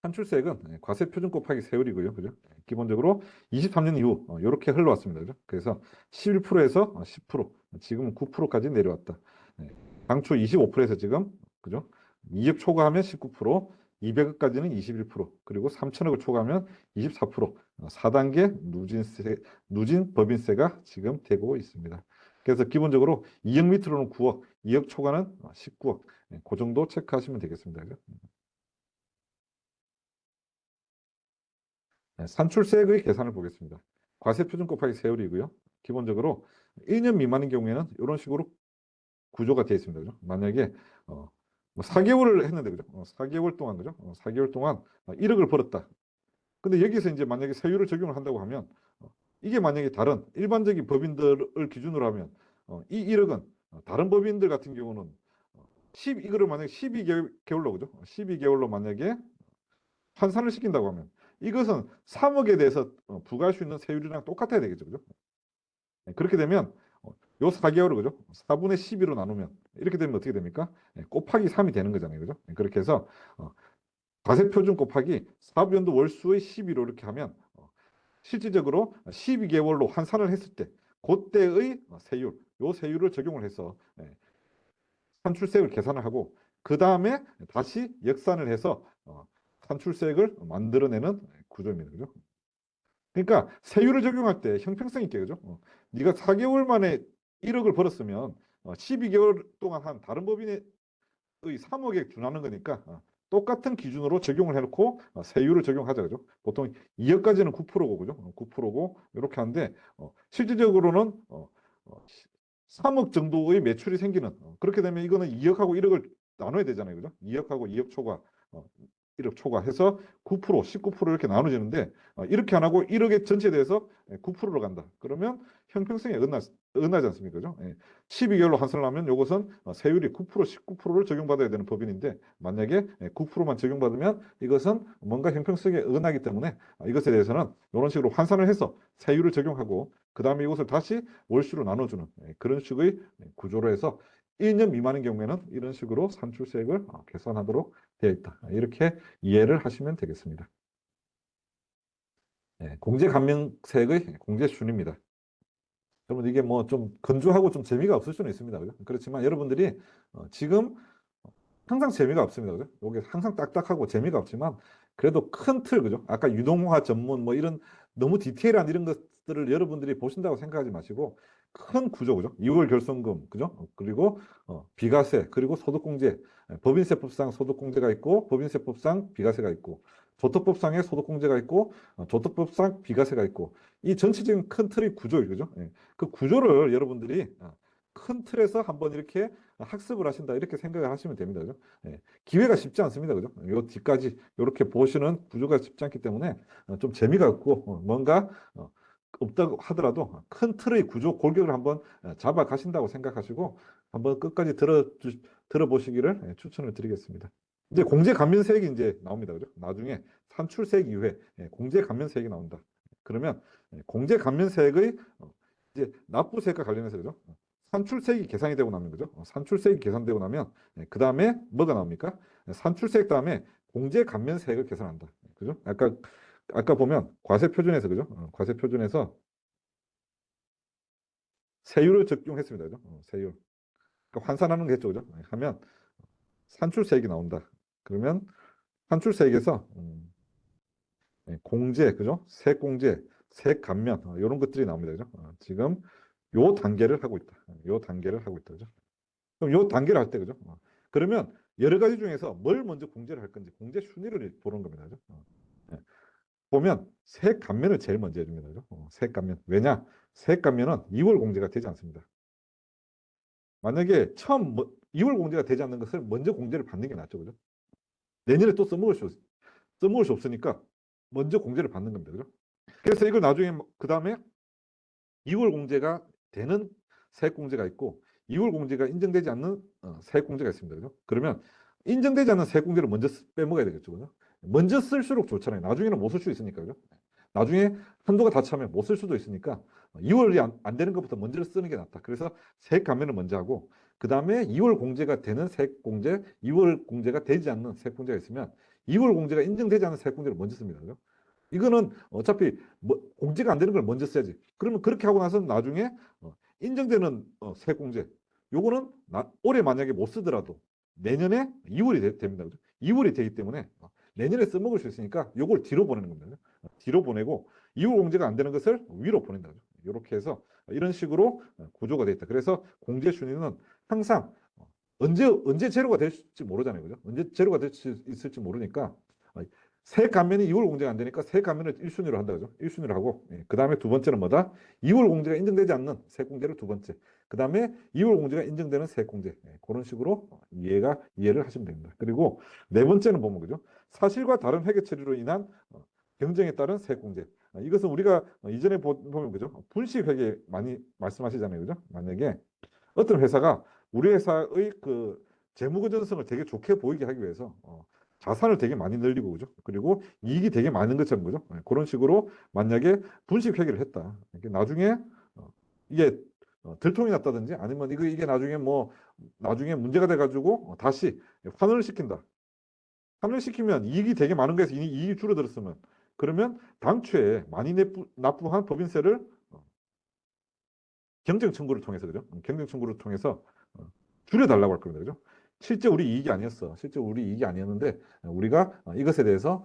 산출세액은 과세표준 곱하기 세율이고요. 그죠? 기본적으로 23년 이후 이렇게 흘러왔습니다. 그죠? 그래서 11%에서 10%, 지금은 9%까지 내려왔다. 당초 25%에서 지금 그죠? 2억 초과하면 19%, 200억까지는 21%, 그리고 3천억을 초과하면 24%, 4단계 누진 법인세가 지금 되고 있습니다. 그래서 기본적으로 2억 밑으로는 9억, 2억 초과는 19억, 그 정도 체크하시면 되겠습니다. 그죠? 산출세액의 계산을 보겠습니다. 과세표준 곱하기 세율이고요. 기본적으로 1년 미만인 경우에는 이런 식으로 구조가 되어 있습니다. 그죠? 만약에 뭐 4개월을 했는데 그죠? 4개월 동안 그죠? 4개월 동안 1억을 벌었다. 근데 여기서 이제 만약에 세율을 적용을 한다고 하면 이게 만약에 다른 일반적인 법인들을 기준으로 하면 이 1억은 다른 법인들 같은 경우는 이거를 만약에 12개월로 그죠? 12개월로 만약에 환산을 시킨다고 하면 이것은 3억에 대해서 부과할 수 있는 세율이랑 똑같아야 되겠죠. 그죠? 네, 그렇게 되면 요 4개월을 그죠? 4분의 12로 나누면 이렇게 되면 어떻게 됩니까? 곱하기 3이 되는 거잖아요. 그죠? 그렇게 해서 과세 표준 곱하기 사부연도 월수의 12로 이렇게 하면 실질적으로 12개월로 환산을 했을 때 그때의 세율, 요 세율을 적용을 해서 산출세율 계산을 하고 그 다음에 다시 역산을 해서 산출세액을 만들어내는 구조입니다. 그죠? 그러니까 세율을 적용할 때 형평성 있게 그죠? 네가 4개월 만에 1억을 벌었으면 12개월 동안 한 다른 법인의 3억에 준하는 거니까 똑같은 기준으로 적용을 해놓고 세율을 적용하자 그죠? 보통 2억까지는 9%고 그죠? 9%고 이렇게 하는데 실질적으로는 3억 정도의 매출이 생기는 그렇게 되면 이거는 2억하고 1억을 나눠야 되잖아요. 그죠? 2억하고 2억 초과 1억 초과해서 9%, 19% 이렇게 나눠지는데 이렇게 안 하고 1억의 전체에 대해서 9%로 간다. 그러면 형평성에 어긋나지 않습니까? 그죠? 12개월로 환산을 하면 이것은 세율이 9%, 19%를 적용받아야 되는 법인인데 만약에 9%만 적용받으면 이것은 뭔가 형평성에 어긋나기 때문에 이것에 대해서는 이런 식으로 환산을 해서 세율을 적용하고 그 다음에 이것을 다시 월수로 나눠주는 그런 식의 구조로 해서 1년 미만인 경우에는 이런 식으로 산출세액을 계산하도록 되어 있다. 이렇게 이해를 하시면 되겠습니다. 공제감면세액의 공제순입니다. 여러분 이게 뭐 좀 건조하고 좀 재미가 없을 수는 있습니다. 그죠? 그렇지만 여러분들이 지금 항상 재미가 없습니다. 그죠? 이게 항상 딱딱하고 재미가 없지만 그래도 큰 틀, 그죠? 아까 유동화 전문 뭐 이런 너무 디테일한 이런 것들을 여러분들이 보신다고 생각하지 마시고 큰 구조, 그죠? 2월 결손금, 그죠? 그리고 비과세, 그리고 소득공제, 법인세법상 소득공제가 있고 법인세법상 비과세가 있고 조특법상에 소득공제가 있고 조특법상 비과세가 있고 이 전체적인 큰 틀의 구조, 그죠? 그 구조를 여러분들이 큰 틀에서 한번 이렇게 학습을 하신다 이렇게 생각을 하시면 됩니다. 그죠? 기회가 쉽지 않습니다. 그죠? 요 뒤까지 이렇게 보시는 구조가 쉽지 않기 때문에 좀 재미가 없고 뭔가 없다고 하더라도 큰 틀의 구조 골격을 한번 잡아 가신다고 생각하시고 한번 끝까지 들어보시기를 추천을 드리겠습니다. 이제 공제 감면세액이 이제 나옵니다. 그죠? 나중에 산출세액 이후에 공제 감면세액이 나온다. 그러면 공제 감면세액의 이제 납부세액과 관련해서 그죠? 산출세액이 계산이 되고 나면 그죠? 산출세액이 계산되고 나면 그 다음에 뭐가 나옵니까? 산출세액 다음에 공제 감면세액을 계산한다. 그죠? 아까 보면 과세표준에서 그죠? 과세표준에서 세율을 적용했습니다. 그죠? 세율. 그러니까 환산하는 게 했죠. 그죠? 하면 산출세액이 나온다. 그러면 산출세액에서 공제, 그죠? 세액공제, 세액감면 이런 것들이 나옵니다. 그죠? 지금 요 단계를 하고 있다. 요 단계를 하고 있다. 그죠? 그럼 요 단계를 할 때, 그죠? 그러면 여러 가지 중에서 뭘 먼저 공제를 할 건지 공제 순위를 보는 겁니다. 그죠? 예. 보면 세액 감면을 제일 먼저 해줍니다. 그죠? 세액 감면. 왜냐? 세액 감면은 2월 공제가 되지 않습니다. 만약에 처음 2월 공제가 되지 않는 것을 먼저 공제를 받는 게 낫죠. 그죠? 내년에 또 써먹을 수 없으니까 먼저 공제를 받는 겁니다. 그죠? 그래서 이걸 나중에 그 다음에 2월 공제가 되는 세액공제가 있고 2월 공제가 인정되지 않는 세액공제가 있습니다. 그죠? 그러면 인정되지 않는 세액공제를 먼저 빼먹어야 되겠죠. 그죠? 먼저 쓸수록 좋잖아요. 나중에는 못 쓸 수 있으니까. 그죠? 나중에 한도가 다 차면 못 쓸 수도 있으니까 2월이 안 되는 것부터 먼저 쓰는 게 낫다. 그래서 세액 감면을 먼저 하고 그 다음에 2월 공제가 되는 세액공제, 2월 공제가 되지 않는 세액공제가 있으면 2월 공제가 인정되지 않는 세액공제를 먼저 씁니다. 그죠? 이거는 어차피 공제가 안 되는 걸 먼저 써야지. 그러면 그렇게 하고 나서 나중에 인정되는 세공제. 요거는 올해 만약에 못 쓰더라도 내년에 2월이 됩니다. 그죠? 2월이 되기 때문에 내년에 써먹을 수 있으니까 요걸 뒤로 보내는 겁니다. 뒤로 보내고 2월 공제가 안 되는 것을 위로 보낸다. 이렇게 해서 이런 식으로 구조가 되어 있다. 그래서 공제 순위는 항상 언제 제로가 될지 모르잖아요. 그죠? 언제 제로가 될 수 있을지 모르니까 세액 감면이 2월 공제가 안 되니까 세액 감면을 1순위로 한다. 그죠? 1순위로 하고 그 다음에 두 번째는 뭐다? 2월 공제가 인정되지 않는 세액 공제를 두 번째. 그 다음에 2월 공제가 인정되는 세액 공제. 그런 식으로 이해를 하시면 됩니다. 그리고 네 번째는 보면 그죠? 사실과 다른 회계 처리로 인한 경쟁에 따른 세액공제. 이것은 우리가 이전에 보면 그죠? 분식회계 많이 말씀하시잖아요, 그죠? 만약에 어떤 회사가 우리 회사의 그 재무 건전성을 되게 좋게 보이게 하기 위해서 자산을 되게 많이 늘리고 그죠? 그리고 이익이 되게 많은 것처럼 그죠? 그런 식으로 만약에 분식 회계를 했다. 이게 나중에 이게 들통이 났다든지 아니면 이게 나중에 뭐 나중에 문제가 돼 가지고 다시 환원을 시킨다. 환원을 시키면 이익이 되게 많은 거에서 이미 이익이 줄어들었으면 그러면 당초에 많이 납부한 법인세를 경쟁 청구를 통해서 그죠? 경쟁 청구를 통해서 줄여달라고 할 겁니다. 그죠? 실제 우리 이익이 아니었어. 실제 우리 이익이 아니었는데 우리가 이것에 대해서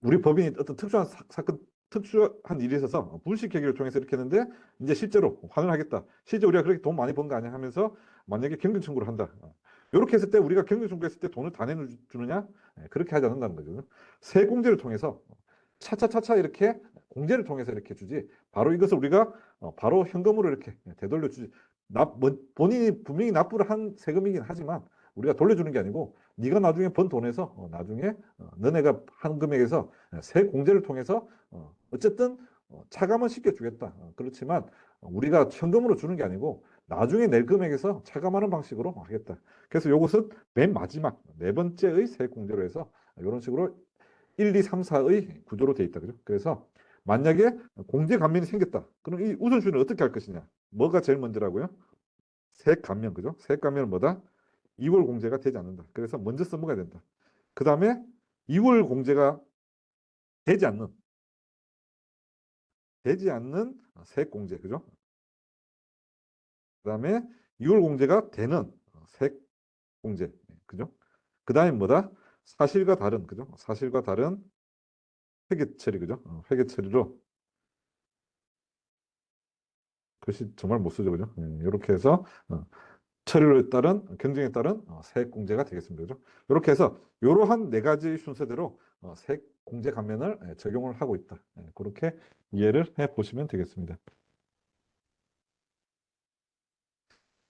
우리 법인이 어떤 특수한 사건, 특수한 일이 있어서 분식 계획을 통해서 이렇게 했는데 이제 실제로 환원하겠다. 실제 우리가 그렇게 돈 많이 번 거 아니야 하면서 만약에 경쟁 청구를 한다. 이렇게 했을 때 우리가 경쟁 청구했을 때 돈을 다 내주느냐? 그렇게 하지 않는다는 거죠. 세공제를 통해서 차차차차 이렇게 공제를 통해서 이렇게 주지. 바로 이것을 우리가 바로 현금으로 이렇게 되돌려 주지. 본인이 분명히 납부를 한 세금이긴 하지만 우리가 돌려주는 게 아니고 네가 나중에 번 돈에서 나중에 너네가 한 금액에서 세공제를 통해서 어쨌든 차감은 시켜주겠다. 그렇지만 우리가 현금으로 주는 게 아니고 나중에 낼 금액에서 차감하는 방식으로 하겠다. 그래서 이것은 맨 마지막 네 번째의 세공제로 해서 이런 식으로 1, 2, 3, 4의 구조로 되어 있다. 그죠? 그래서 만약에 공제 감면이 생겼다. 그럼 이 우선순위를 어떻게 할 것이냐? 뭐가 제일 먼저라고요? 세액 감면, 그죠? 세액 감면은 뭐다? 2월 공제가 되지 않는다. 그래서 먼저 써먹어야 된다. 그 다음에 2월 공제가 되지 않는, 세액 공제, 그죠? 그 다음에 2월 공제가 되는 세액 공제, 그죠? 그 다음에 뭐다? 사실과 다른, 그죠? 사실과 다른 회계 처리, 그죠? 회계 처리로 글씨 정말 못 쓰죠, 그죠? 이렇게 해서 처리에 따른 경쟁에 따른 세액 공제가 되겠습니다, 그죠? 이렇게 해서 이러한 네 가지 순서대로 세액 공제 감면을 적용을 하고 있다. 그렇게 이해를 해 보시면 되겠습니다.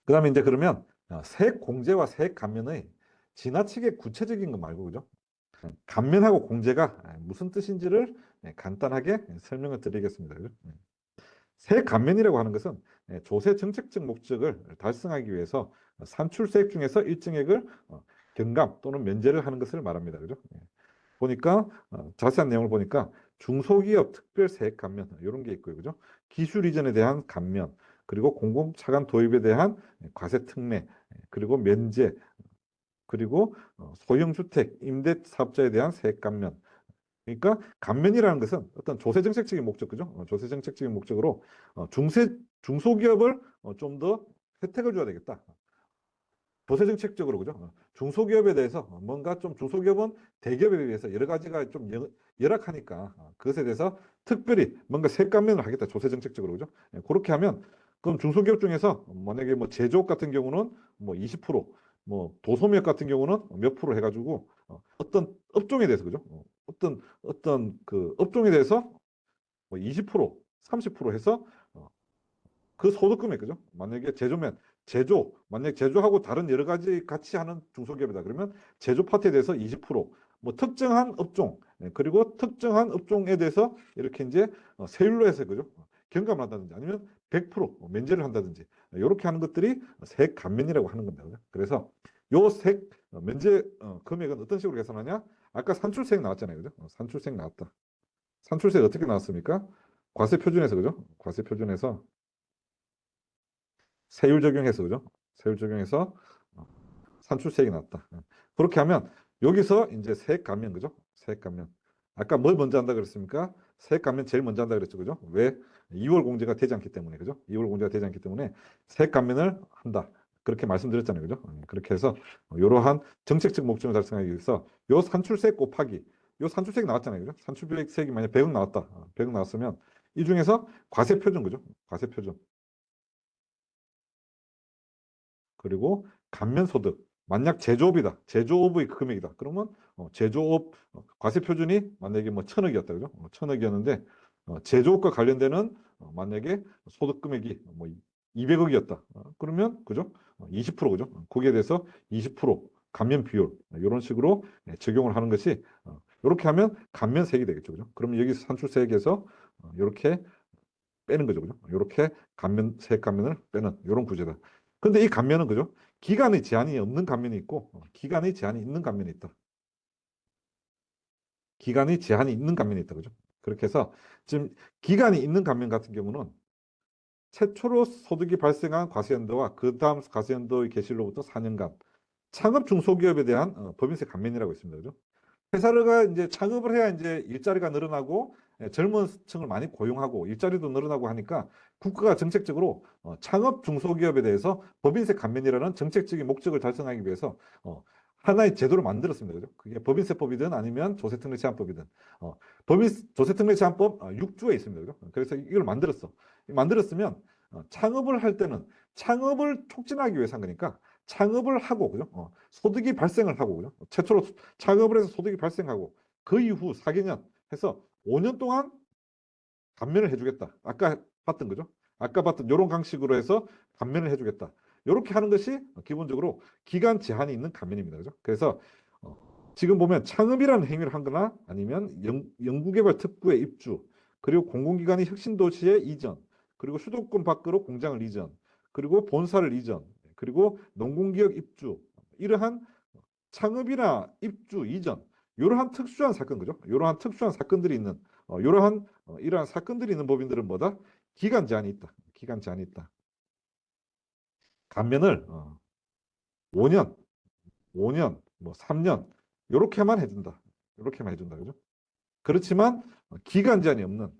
그다음에 이제 그러면 세액 공제와 세액 감면의 지나치게 구체적인 거 말고, 그죠? 감면하고 공제가 무슨 뜻인지를 간단하게 설명을 드리겠습니다. 그죠? 세액 감면이라고 하는 것은 조세 정책적 목적을 달성하기 위해서 산출세액 중에서 일정액을 경감 또는 면제를 하는 것을 말합니다. 그죠? 보니까 자세한 내용을 보니까 중소기업 특별세액 감면 이런 게 있고요. 그죠? 기술 이전에 대한 감면, 그리고 공공차관 도입에 대한 과세 특례, 그리고 면제, 그리고 소형주택 임대 사업자에 대한 세액 감면, 그러니까 감면이라는 것은 어떤 조세 정책적인 목적, 그죠? 조세 정책적인 목적으로 중소기업을 좀 더 혜택을 줘야 되겠다. 조세 정책적으로, 그죠? 중소기업에 대해서 뭔가 좀 중소기업은 대기업에 비해서 여러 가지가 좀 열악하니까 그것에 대해서 특별히 뭔가 세액 감면을 하겠다. 조세 정책적으로, 그죠? 그렇게 하면 그럼 중소기업 중에서 만약에 뭐 제조업 같은 경우는 뭐 20%, 뭐 도소매업 같은 경우는 몇 프로 해가지고 어떤 업종에 대해서, 그죠? 어떤 그 업종에 대해서 뭐 20%, 30% 해서 그 소득 금액, 그죠? 만약에 만약 제조하고 다른 여러 가지 같이 하는 중소기업이다. 그러면 제조 파트에 대해서 20%, 뭐 특정한 업종, 그리고 특정한 업종에 대해서 이렇게 이제 세율로 해서, 그죠? 경감을 한다든지 아니면 100% 면제를 한다든지 이렇게 하는 것들이 세액 감면이라고 하는 겁니다. 그죠? 그래서 요 세액 면제 금액은 어떤 식으로 계산하냐? 아까 산출세액 나왔잖아요. 그죠? 산출세액 나왔다. 산출세액 어떻게 나왔습니까? 과세 표준에서, 그죠? 과세 표준에서 세율 적용해서, 그죠? 세율 적용해서 어, 산출세액이 났다. 그렇게 하면 여기서 이제 세액 감면, 그죠? 세액 감면. 아까 뭘 먼저 한다 그랬습니까? 세액 감면 제일 먼저 한다 그랬죠, 그죠? 왜? 2월 공제가 되지 않기 때문에, 그죠? 2월 공제가 되지 않기 때문에 세액 감면을 한다. 그렇게 말씀드렸잖아요, 그죠? 그렇게 해서 이러한 정책적 목적을 달성하기 위해서 요 산출세액 곱하기 요 산출세액 나왔잖아요, 그죠? 산출세액이 만약 100억 나왔다. 100억 나왔으면 이 중에서 과세 표준, 그죠? 과세 표준. 그리고 감면소득. 만약 제조업이다. 제조업의 금액이다. 그러면 제조업 과세 표준이 만약에 뭐 1,000억이었다. 그죠? 1,000억이었는데 제조업과 관련되는 만약에 소득 금액이 뭐 200억이었다. 그러면 그죠? 20% 그죠? 거기에 대해서 20% 감면 비율 이런 식으로 적용을 하는 것이 이렇게 하면 감면세액이 되겠죠. 그죠? 그러면 여기서 산출세액에서 이렇게 빼는 거죠. 그죠? 이렇게 세액 감면을 빼는 이런 구제다. 근데 이 감면은 그죠? 기간의 제한이 없는 감면이 있고 기간의 제한이 있는 감면이 있다. 기간의 제한이 있는 감면이 있다. 그죠? 그렇게 해서 지금 기간이 있는 감면 같은 경우는 최초로 소득이 발생한 과세연도와 그 다음 과세연도의 개시로부터 4년간 창업 중소기업에 대한 법인세 감면이라고 있습니다. 그죠? 회사가 이제 창업을 해야 이제 일자리가 늘어나고 젊은 층을 많이 고용하고 일자리도 늘어나고 하니까 국가가 정책적으로 창업 중소기업에 대해서 법인세 감면이라는 정책적인 목적을 달성하기 위해서 하나의 제도를 만들었습니다. 그죠? 그게 법인세법이든 아니면 조세특례 제한법이든 조세특례 제한법 6조에 있습니다. 그죠? 그래서 이걸 만들었으면 창업을 할 때는 창업을 촉진하기 위해서 한 거니까 창업을 하고 그죠? 소득이 발생을 하고 그죠? 최초로 창업을 해서 소득이 발생하고 그 이후 4개년 해서 5년 동안 감면을 해주겠다. 아까 봤던 거죠? 아까 봤던 이런 방식으로 해서 감면을 해주겠다. 이렇게 하는 것이 기본적으로 기간 제한이 있는 감면입니다. 그죠? 그래서 지금 보면 창업이라는 행위를 한 거나 아니면 연구개발 특구의 입주, 그리고 공공기관이 혁신도시의 이전, 그리고 수도권 밖으로 공장을 이전, 그리고 본사를 이전, 그리고 농공기업 입주, 이러한 창업이나 입주 이전, 이러한 특수한 사건, 그죠? 이러한 특수한 사건들이 있는, 이러한 사건들이 있는 법인들은 뭐다? 기간 제한이 있다. 기간 제한이 있다. 감면을 5년, 5년, 뭐 3년, 요렇게만 해준다. 요렇게만 해준다. 그죠? 그렇지만 기간 제한이 없는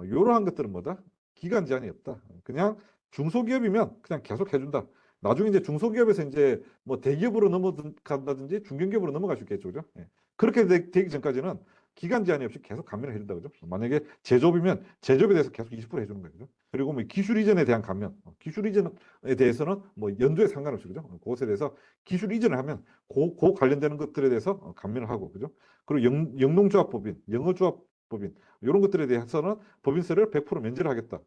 이러한 것들은 뭐다? 기간 제한이 없다. 그냥 중소기업이면 그냥 계속 해준다. 나중에 이제 중소기업에서 이제 뭐 대기업으로 넘어간다든지 중견기업으로 넘어갈 수 있겠죠. 그죠? 예. 그렇게 되기 전까지는 기간 제한이 없이 계속 감면을 해준다. 그죠? 만약에 제조업이면 제조업에 대해서 계속 20% 해주는 거죠. 그리고 뭐 기술 이전에 대한 감면, 기술 이전에 대해서는 뭐 연도에 상관없이 그죠? 그것에 대해서 기술 이전을 하면 그 관련되는 것들에 대해서 감면을 하고 그죠? 그리고 영농조합법인, 영어조합법인 이런 것들에 대해서는 법인세를 100% 면제를 하겠다.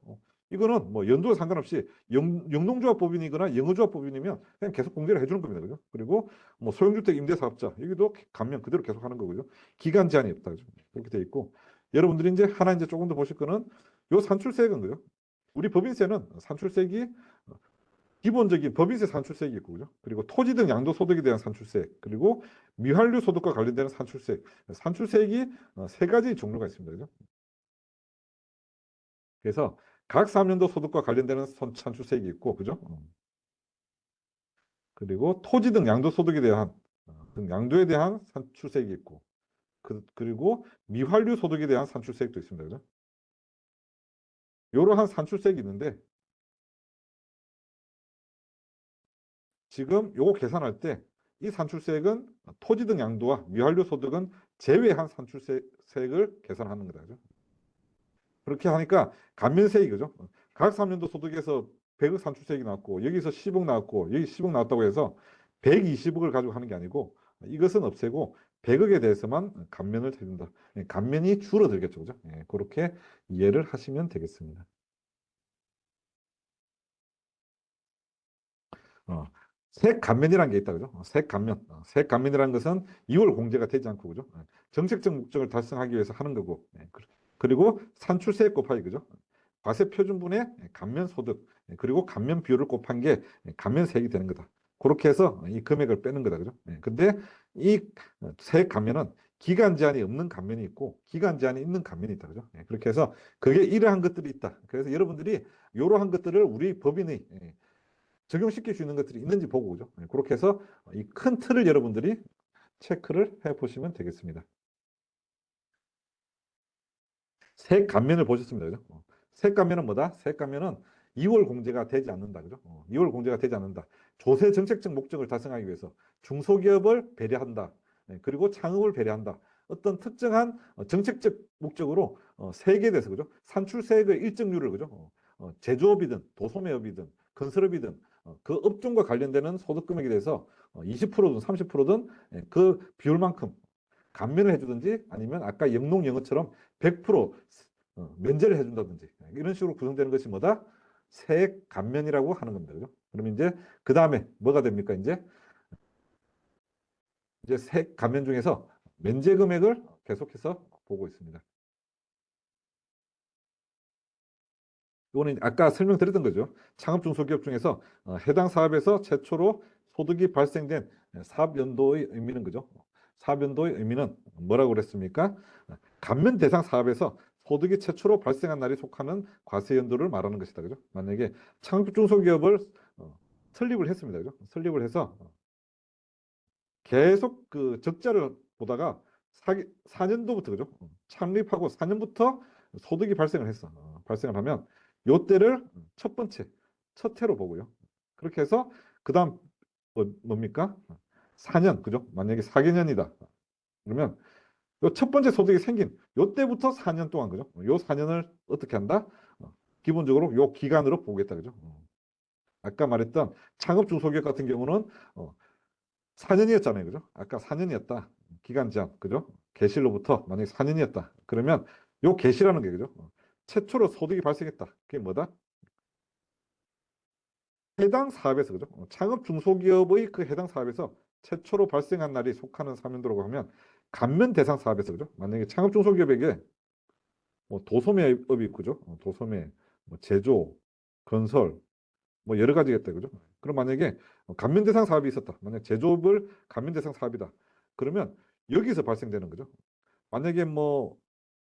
이거는 뭐 연도와 상관없이 영농조합법인이거나 영어조합법인이면 그냥 계속 공제를 해주는 겁니다. 그죠? 그리고 뭐 소형주택 임대사업자 여기도 감면 그대로 계속 하는 거고요. 기간 제한이 없다. 그죠? 그렇게 돼 있고 여러분들이 이제 하나 이제 조금 더 보실 거는 요 산출세액은 그죠? 우리 법인세는 산출세액이 기본적인 법인세 산출세액이 있고, 그죠? 그리고 토지 등 양도소득에 대한 산출세액, 그리고 미환류 소득과 관련되는 산출세액. 산출세액이 세 가지 종류가 있습니다. 그죠? 그래서 각 사업연도 소득과 관련되는 산출세액이 있고, 그죠? 그리고 토지 등 양도소득에 대한 등 양도에 대한 산출세액이 있고, 그리고 미환류 소득에 대한 산출세액도 있습니다. 그죠? 이러한 산출세액이 있는데 지금 요거 계산할 때 이 산출세액은 토지 등 양도와 미환류 소득은 제외한 산출세액을 계산하는 거다. 그죠? 그렇게 하니까 감면세액이 그죠? 각 3년도 소득에서 100억 산출세액이 나왔고 여기서 10억 나왔고 여기 10억 나왔다고 해서 120억을 가지고 하는 게 아니고 이것은 없애고 100억에 대해서만 감면을 해준다. 감면이 줄어들겠죠. 그죠? 예, 그렇게 이해를 하시면 되겠습니다. 어, 세액 감면이라는 게 있다, 그죠? 세액 감면. 세액 감면이라는 것은 2월 공제가 되지 않고, 그죠? 정책적 목적을 달성하기 위해서 하는 거고. 그리고 산출세액 곱하기, 그죠? 과세 표준분의 감면 소득, 그리고 감면 비율을 곱한 게 감면세액이 되는 거다. 그렇게 해서 이 금액을 빼는 거다, 그죠? 근데 이 세액 감면은 기간 제한이 없는 감면이 있고 기간 제한이 있는 감면이 있다, 그죠? 그렇게 해서 그게 이러한 것들이 있다. 그래서 여러분들이 이러한 것들을 우리 법인의 적용시킬 수 있는 것들이 있는지 보고 그죠? 그렇게 해서 이 큰 틀을 여러분들이 체크를 해 보시면 되겠습니다. 세액 감면을 보셨습니다. 그죠? 세액 감면은 뭐다? 세액 감면은 2월 공제가 되지 않는다. 그죠? 2월 공제가 되지 않는다. 조세 정책적 목적을 달성하기 위해서 중소기업을 배려한다. 그리고 창업을 배려한다. 어떤 특정한 정책적 목적으로 세액에 대해서 그죠? 산출세액의 일정률을 그죠? 제조업이든 도소매업이든 건설업이든 그 업종과 관련되는 소득 금액에 대해서 20%든 30%든 그 비율만큼 감면을 해주든지 아니면 아까 영농 영어처럼 100% 면제를 해준다든지 이런 식으로 구성되는 것이 뭐다? 세액 감면이라고 하는 겁니다. 그죠? 그러면 이제 그 다음에 뭐가 됩니까? 이제 세액 감면 중에서 면제 금액을 계속해서 보고 있습니다. 이거는 아까 설명드렸던 거죠. 창업 중소기업 중에서 해당 사업에서 최초로 소득이 발생된 사업 연도의 의미는 거죠. 사업 연도의 의미는 뭐라고 그랬습니까? 감면 대상 사업에서 소득이 최초로 발생한 날이 속하는 과세 연도를 말하는 것이다. 그죠? 만약에 창업 중소기업을 설립을 했습니다. 그죠? 설립을 해서 계속 그 적자를 보다가 4년도부터 그죠? 창립하고 4년부터 소득이 발생을 했어. 발생을 하면 요때를 첫 번째, 첫 해로 보고요. 그렇게 해서 그다음 뭡니까? 4년, 그죠? 만약에 4개년이다. 그러면 요 첫 번째 소득이 생긴 요때부터 4년 동안 그죠? 요 4년을 어떻게 한다? 기본적으로 요 기간으로 보겠다. 그죠? 아까 말했던 창업 중소기업 같은 경우는 4년이었잖아요. 그죠? 아까 4년이었다. 기간 제한. 그죠? 개시로부터 만약에 4년이었다. 그러면 요 개시라는 게 그죠? 최초로 소득이 발생했다. 그게 뭐다? 해당 사업에서 그죠? 창업 중소기업의 그 해당 사업에서 최초로 발생한 날이 속하는 사면도라고 하면 감면 대상 사업에서 그죠? 만약에 창업 중소기업에게 뭐 도소매업이 있고죠. 도소매, 뭐 제조, 건설, 뭐 여러 가지겠다, 그죠? 그럼 만약에 감면 대상 사업이 있었다. 만약 제조업을 감면 대상 사업이다. 그러면 여기서 발생되는 거죠. 만약에 뭐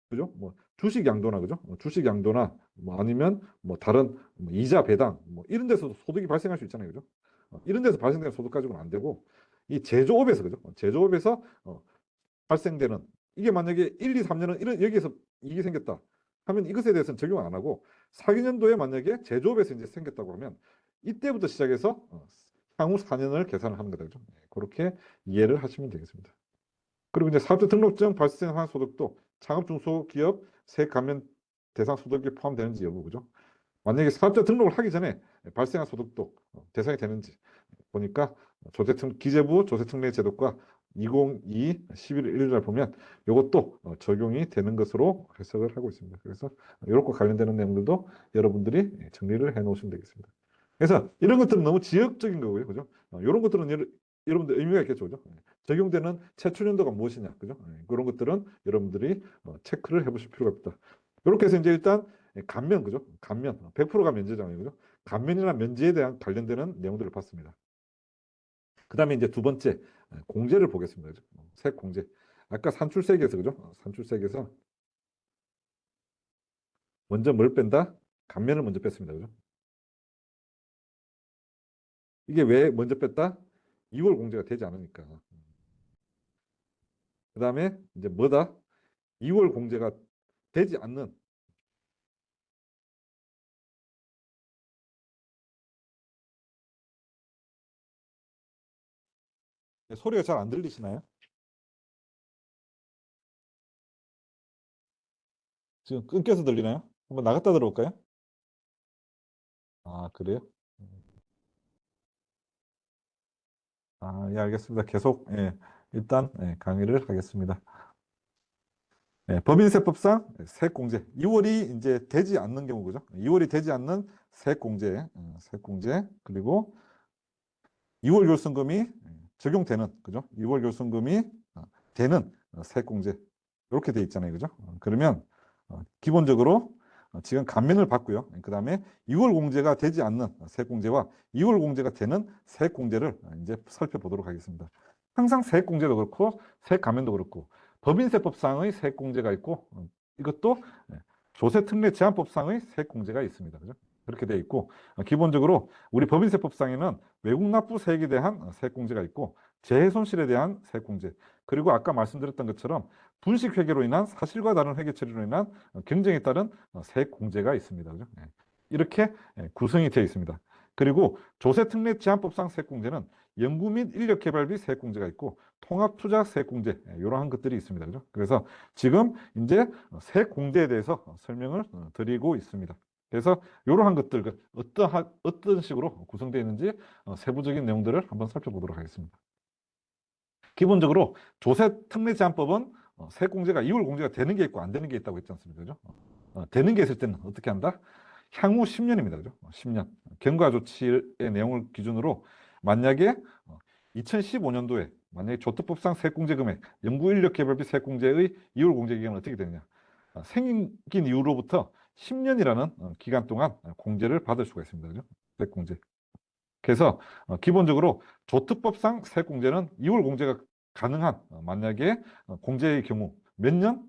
그죠? 뭐 주식 양도나 그죠? 주식 양도나 뭐 아니면 뭐 다른 뭐 이자 배당 뭐 이런 데서도 소득이 발생할 수 있잖아요, 그죠? 이런 데서 발생되는 소득 가지고는 안 되고 이 제조업에서 그죠? 제조업에서 발생되는 이게 만약에 1, 2, 3년은 이런 여기에서 이익이 생겼다 하면 이것에 대해서는 적용 안 하고 4개년도에 만약에 제조업에서 이제 생겼다고 하면 이때부터 시작해서 향후 4년을 계산을 하는 거다, 그죠? 그렇게 이해를 하시면 되겠습니다. 그리고 이제 사업자 등록증 발생한 소득도 창업 중소기업 세액 감면 대상 소득에 포함되는지 여부, 그죠? 만약에 사업자 등록을 하기 전에 발생한 소득도 대상이 되는지 보니까 기재부 조세특례 제도과 2022 11월 1일날 보면 이것도 적용이 되는 것으로 해석을 하고 있습니다. 그래서 이것과 관련되는 내용들도 여러분들이 정리를 해 놓으시면 되겠습니다. 그래서 이런 것들은 너무 지역적인 거고요. 그죠? 이런 것들은 여러분들 의미가 있겠죠. 그죠? 적용되는 최초 연도가 무엇이냐. 그죠? 그런 것들은 여러분들이 체크를 해 보실 필요가 있다. 이렇게 해서 이제 일단 감면, 그죠? 감면. 100%가 면제잖아요. 그죠? 감면이나 면제에 대한 관련되는 내용들을 봤습니다. 그 다음에 이제 두 번째, 공제를 보겠습니다. 그죠? 세액 공제. 아까 산출세액에서, 그죠? 산출세액에서 먼저 뭘 뺀다? 감면을 먼저 뺐습니다. 그죠? 이게 왜 먼저 뺐다? 2월 공제가 되지 않으니까. 그 다음에 이제 뭐다? 2월 공제가 되지 않는 소리가 잘 안 들리시나요? 지금 끊겨서 들리나요? 한번 나갔다 들어올까요? 아, 그래요? 아, 예, 알겠습니다. 계속, 예, 일단, 예, 강의를 하겠습니다. 예, 법인세법상 세액공제. 2월이 이제 되지 않는 경우, 그죠? 2월이 되지 않는 세액공제, 세액공제. 그리고 2월 결손금이 적용되는, 그죠? 2월 결손금이 되는 세액공제. 이렇게 돼 있잖아요, 그죠? 그러면 기본적으로 지금 감면을 받고요. 그 다음에 2월 공제가 되지 않는 세액공제와 2월 공제가 되는 세액공제를 이제 살펴보도록 하겠습니다. 항상 세액공제도 그렇고 세액감면도 그렇고 법인세법상의 세액공제가 있고 이것도 조세특례 제한법상의 세액공제가 있습니다. 그죠? 그렇게 돼 있고 기본적으로 우리 법인세법상에는 외국납부세액에 대한 세액공제가 있고 재해손실에 대한 세액공제 그리고 아까 말씀드렸던 것처럼 분식회계로 인한 사실과 다른 회계 처리로 인한 경쟁에 따른 세액공제가 있습니다. 그죠? 이렇게 구성이 되어 있습니다. 그리고 조세특례 제한법상 세액공제는 연구 및 인력개발비 세액공제가 있고 통합투자 세액공제 이러한 것들이 있습니다. 그죠? 그래서 지금 이제 세액공제에 대해서 설명을 드리고 있습니다. 그래서 이러한 것들 어떤 식으로 구성되어 있는지 세부적인 내용들을 한번 살펴보도록 하겠습니다. 기본적으로 조세특례제한법은 세액공제가 2월 공제가 되는 게 있고 안 되는 게 있다고 했지 않습니까? 그죠? 되는 게 있을 때는 어떻게 한다? 향후 10년입니다. 그죠? 10년. 경과 조치의 내용을 기준으로 만약에 2015년도에 만약에 조특법상 세액공제 금액, 연구인력개발비 세액공제의 이율 공제 기간은 어떻게 되느냐? 생긴 이후로부터 10년이라는 기간 동안 공제를 받을 수가 있습니다. 그죠? 세액공제. 그래서 기본적으로 조특법상 세액공제는 이율 공제가 가능한 만약에 공제의 경우 몇 년?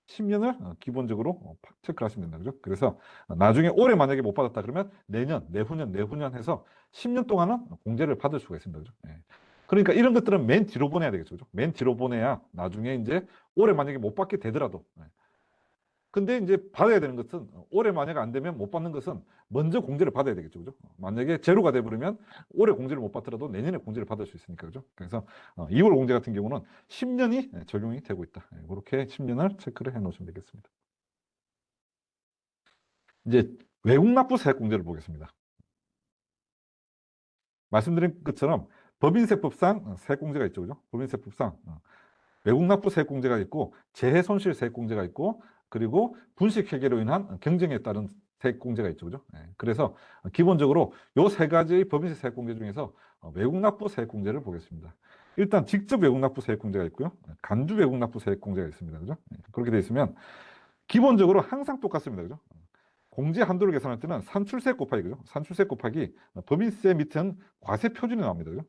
10년을 기본적으로 체크를 하시면 된다. 그죠? 그래서 나중에 올해 만약에 못 받았다 그러면 내년, 내후년 해서 10년 동안은 공제를 받을 수가 있습니다. 그죠? 예. 그러니까 이런 것들은 맨 뒤로 보내야 되겠죠. 그죠? 맨 뒤로 보내야 나중에 이제 올해 만약에 못 받게 되더라도. 예. 근데 이제 받아야 되는 것은 올해 만약에 안 되면 못 받는 것은 먼저 공제를 받아야 되겠죠. 그죠? 만약에 제로가 돼버리면 올해 공제를 못 받더라도 내년에 공제를 받을 수 있으니까. 그죠? 그래서 2월 공제 같은 경우는 10년이 적용이 되고 있다. 그렇게 10년을 체크를 해 놓으시면 되겠습니다. 이제 외국 납부 세액 공제를 보겠습니다. 말씀드린 것처럼 법인세법상 세액 공제가 있죠. 그죠? 법인세법상 외국 납부 세액 공제가 있고 재해 손실 세액 공제가 있고 그리고 분식 회계로 인한 경쟁에 따른 세액 공제가 있죠. 그죠? 예, 그래서 기본적으로 요 세 가지의 법인세 세액 공제 중에서 외국 납부 세액 공제를 보겠습니다. 일단 직접 외국 납부 세액 공제가 있고요. 간주 외국 납부 세액 공제가 있습니다. 그죠? 예, 그렇게 되어 있으면 기본적으로 항상 똑같습니다. 그죠? 공제 한도를 계산할 때는 산출세 곱하기 그죠? 산출세 곱하기 법인세 밑은 과세 표준이 나옵니다. 그죠?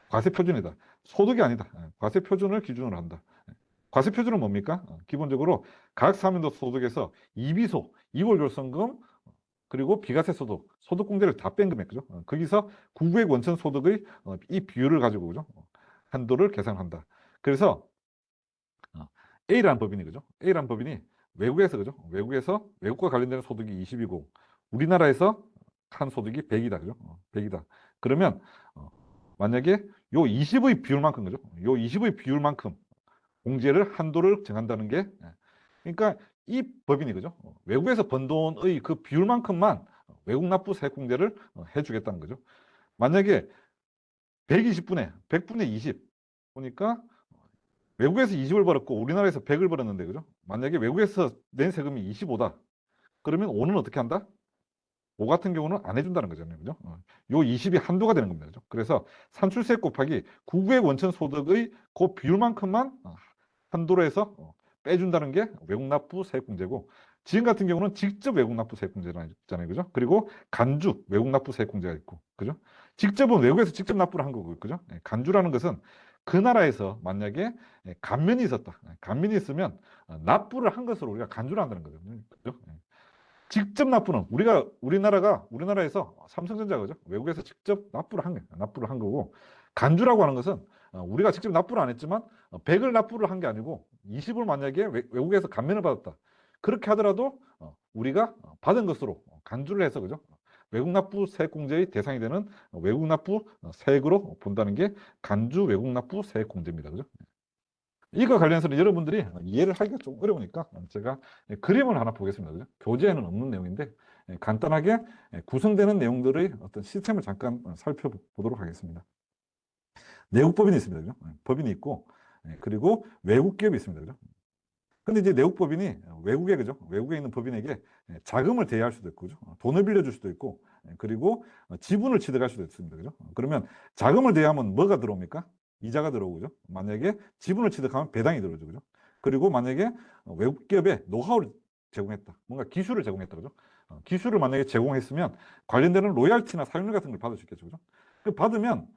과세 표준이다. 소득이 아니다. 과세 표준을 기준으로 한다. 과세 표준은 뭡니까? 기본적으로 각 사면도 소득에서 이비소, 이월결손금 그리고 비과세 소득, 소득공제를 다 뺀 금액 그죠? 거기서 구구액 원천 소득의 이 비율을 가지고 그죠? 한도를 계산한다. 그래서 A라는 법인이 그죠? A라는 법인이 외국에서 그죠? 외국과 관련되는 소득이 20이고 우리나라에서 한 소득이 100이다 그죠? 100이다. 그러면 만약에 요 20의 비율만큼 그죠? 요 20의 비율만큼 공제를 한도를 정한다는 게 그러니까 이 법인이 그죠? 외국에서 번 돈의 그 비율만큼만 외국 납부 세액 공제를 해주겠다는 거죠. 만약에 120분의 100분의 20 보니까 외국에서 20을 벌었고 우리나라에서 100을 벌었는데 그죠? 만약에 외국에서 낸 세금이 25다. 그러면 5는 어떻게 한다? 5 같은 경우는 안 해준다는 거잖아요. 그죠? 요 20이 한도가 되는 겁니다. 그죠? 그래서 산출세 곱하기 구구액 원천 소득의 그 비율만큼만 한도로 해서 빼준다는 게 외국납부 세액공제고 지금 같은 경우는 직접 외국납부 세액공제가 있잖아요. 그죠? 그리고 간주 외국납부 세액공제가 있고 그죠? 직접은 외국에서 직접 납부를 한 거고 그죠? 간주라는 것은 그 나라에서 만약에 간면이 있었다. 간면이 있으면 납부를 한 것으로 우리가 간주를 한다는 거죠. 그죠? 직접 납부는 우리나라에서 삼성전자 그죠? 외국에서 직접 납부를 한 거예요. 납부를 한 거고 간주라고 하는 것은 우리가 직접 납부를 안 했지만 100을 납부를 한 게 아니고 20을 만약에 외국에서 감면을 받았다. 그렇게 하더라도 우리가 받은 것으로 간주를 해서 그죠? 외국 납부 세액 공제의 대상이 되는 외국 납부 세액으로 본다는 게 간주 외국 납부 세액 공제입니다. 그죠? 이거 관련해서는 여러분들이 이해를 하기가 좀 어려우니까 제가 그림을 하나 보겠습니다. 그죠? 교재에는 없는 내용인데 간단하게 구성되는 내용들의 어떤 시스템을 잠깐 살펴보도록 하겠습니다. 내국법인이 있습니다. 그죠? 법인이 있고 그리고 외국 기업이 있습니다. 그죠? 근데 이제 내국법인이 그죠? 외국에 있는 법인에게 자금을 대여할 수도 있고, 그죠? 돈을 빌려줄 수도 있고, 그리고 지분을 취득할 수도 있습니다. 그죠? 그러면 자금을 대여하면 뭐가 들어옵니까? 이자가 들어오고, 그죠? 만약에 지분을 취득하면 배당이 들어오죠. 그죠? 그리고 만약에 외국 기업에 노하우를 제공했다. 뭔가 기술을 제공했다. 그죠? 기술을 만약에 제공했으면 관련되는 로얄티나 사용료 같은 걸 받을 수 있겠죠. 그죠? 그 받으면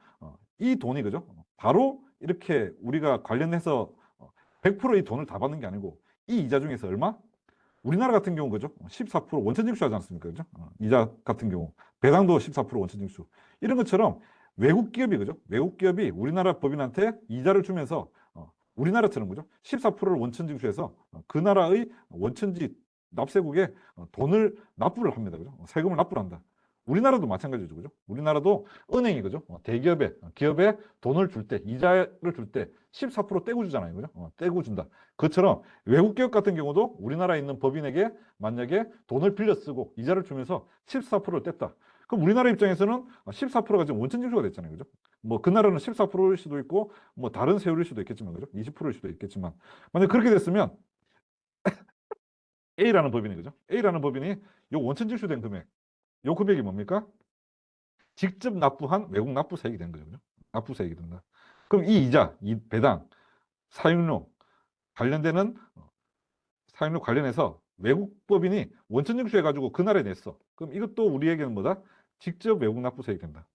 이 돈이, 그죠? 바로 이렇게 우리가 관련해서 100%이 돈을 다 받는 게 아니고 이 이자 중에서 얼마? 우리나라 같은 경우 그죠? 14% 원천 징수하지 않습니까? 그죠? 이자 같은 경우 배당도 14% 원천 징수. 이런 것처럼 외국 기업이 그죠? 외국 기업이 우리나라 법인한테 이자를 주면서 우리나라처럼 그죠? 14%를 원천 징수해서 그 나라의 원천지 납세국에 돈을 납부를 합니다. 그죠? 세금을 납부를 한다. 우리나라도 마찬가지죠. 그죠? 우리나라도 은행이 그죠? 기업에 돈을 줄 때, 이자를 줄 때 14% 떼고 주잖아요. 그죠? 떼고 준다. 그처럼 외국 기업 같은 경우도 우리나라에 있는 법인에게 만약에 돈을 빌려 쓰고 이자를 주면서 14%를 뗐다. 그럼 우리나라 입장에서는 14%가 지금 원천 징수가 됐잖아요. 그죠? 뭐 그 나라는 14%일 수도 있고 뭐 다른 세율일 수도 있겠지만 그죠? 20%일 수도 있겠지만 만약 그렇게 됐으면 A라는 법인이 그죠? A라는 법인이 요 원천 징수된 금액 요 금액이 뭡니까? 직접 납부한 외국 납부세액이 되는 거죠. 그죠? 납부세액이 된다. 그럼 이 이자, 이 배당, 사용료 관련되는 사용료 관련해서 외국 법인이 원천 징수해가지고 그 나라에 냈어. 그럼 이것도 우리에게는 뭐다? 직접 외국 납부 세액이 된다.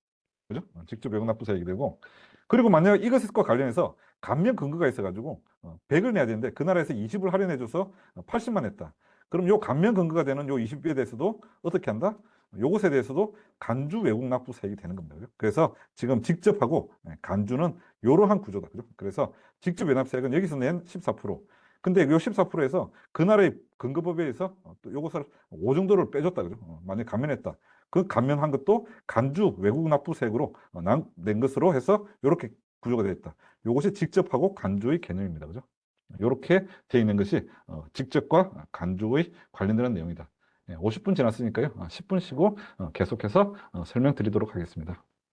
그죠? 직접 외국 납부 세액이 되고, 그리고 만약 이것과 관련해서 감면 근거가 있어가지고 100을 내야 되는데 그 나라에서 20을 할인해줘서 80만 냈다. 그럼 요 감면 근거가 되는 요 20비에 대해서도 어떻게 한다? 요것에 대해서도 간주 외국 납부 세액이 되는 겁니다. 그죠? 그래서 지금 직접 하고 간주는 이러한 구조다. 그죠? 그래서 직접 외납 세액은 여기서 낸 14%. 근데 요 14%에서 그 나라의 근거법에 의해서 또 요것을 5 정도를 빼줬다. 그죠? 만약 감면했다. 그 감면한 것도 간주 외국 납부세액으로 낸 것으로 해서 이렇게 구조가 되어 있다. 이것이 직접하고 간주의 개념입니다. 그죠? 이렇게 되어 있는 것이 직접과 간주의 관련되는 내용이다. 50분 지났으니까요. 10분 쉬고 계속해서 설명드리도록 하겠습니다.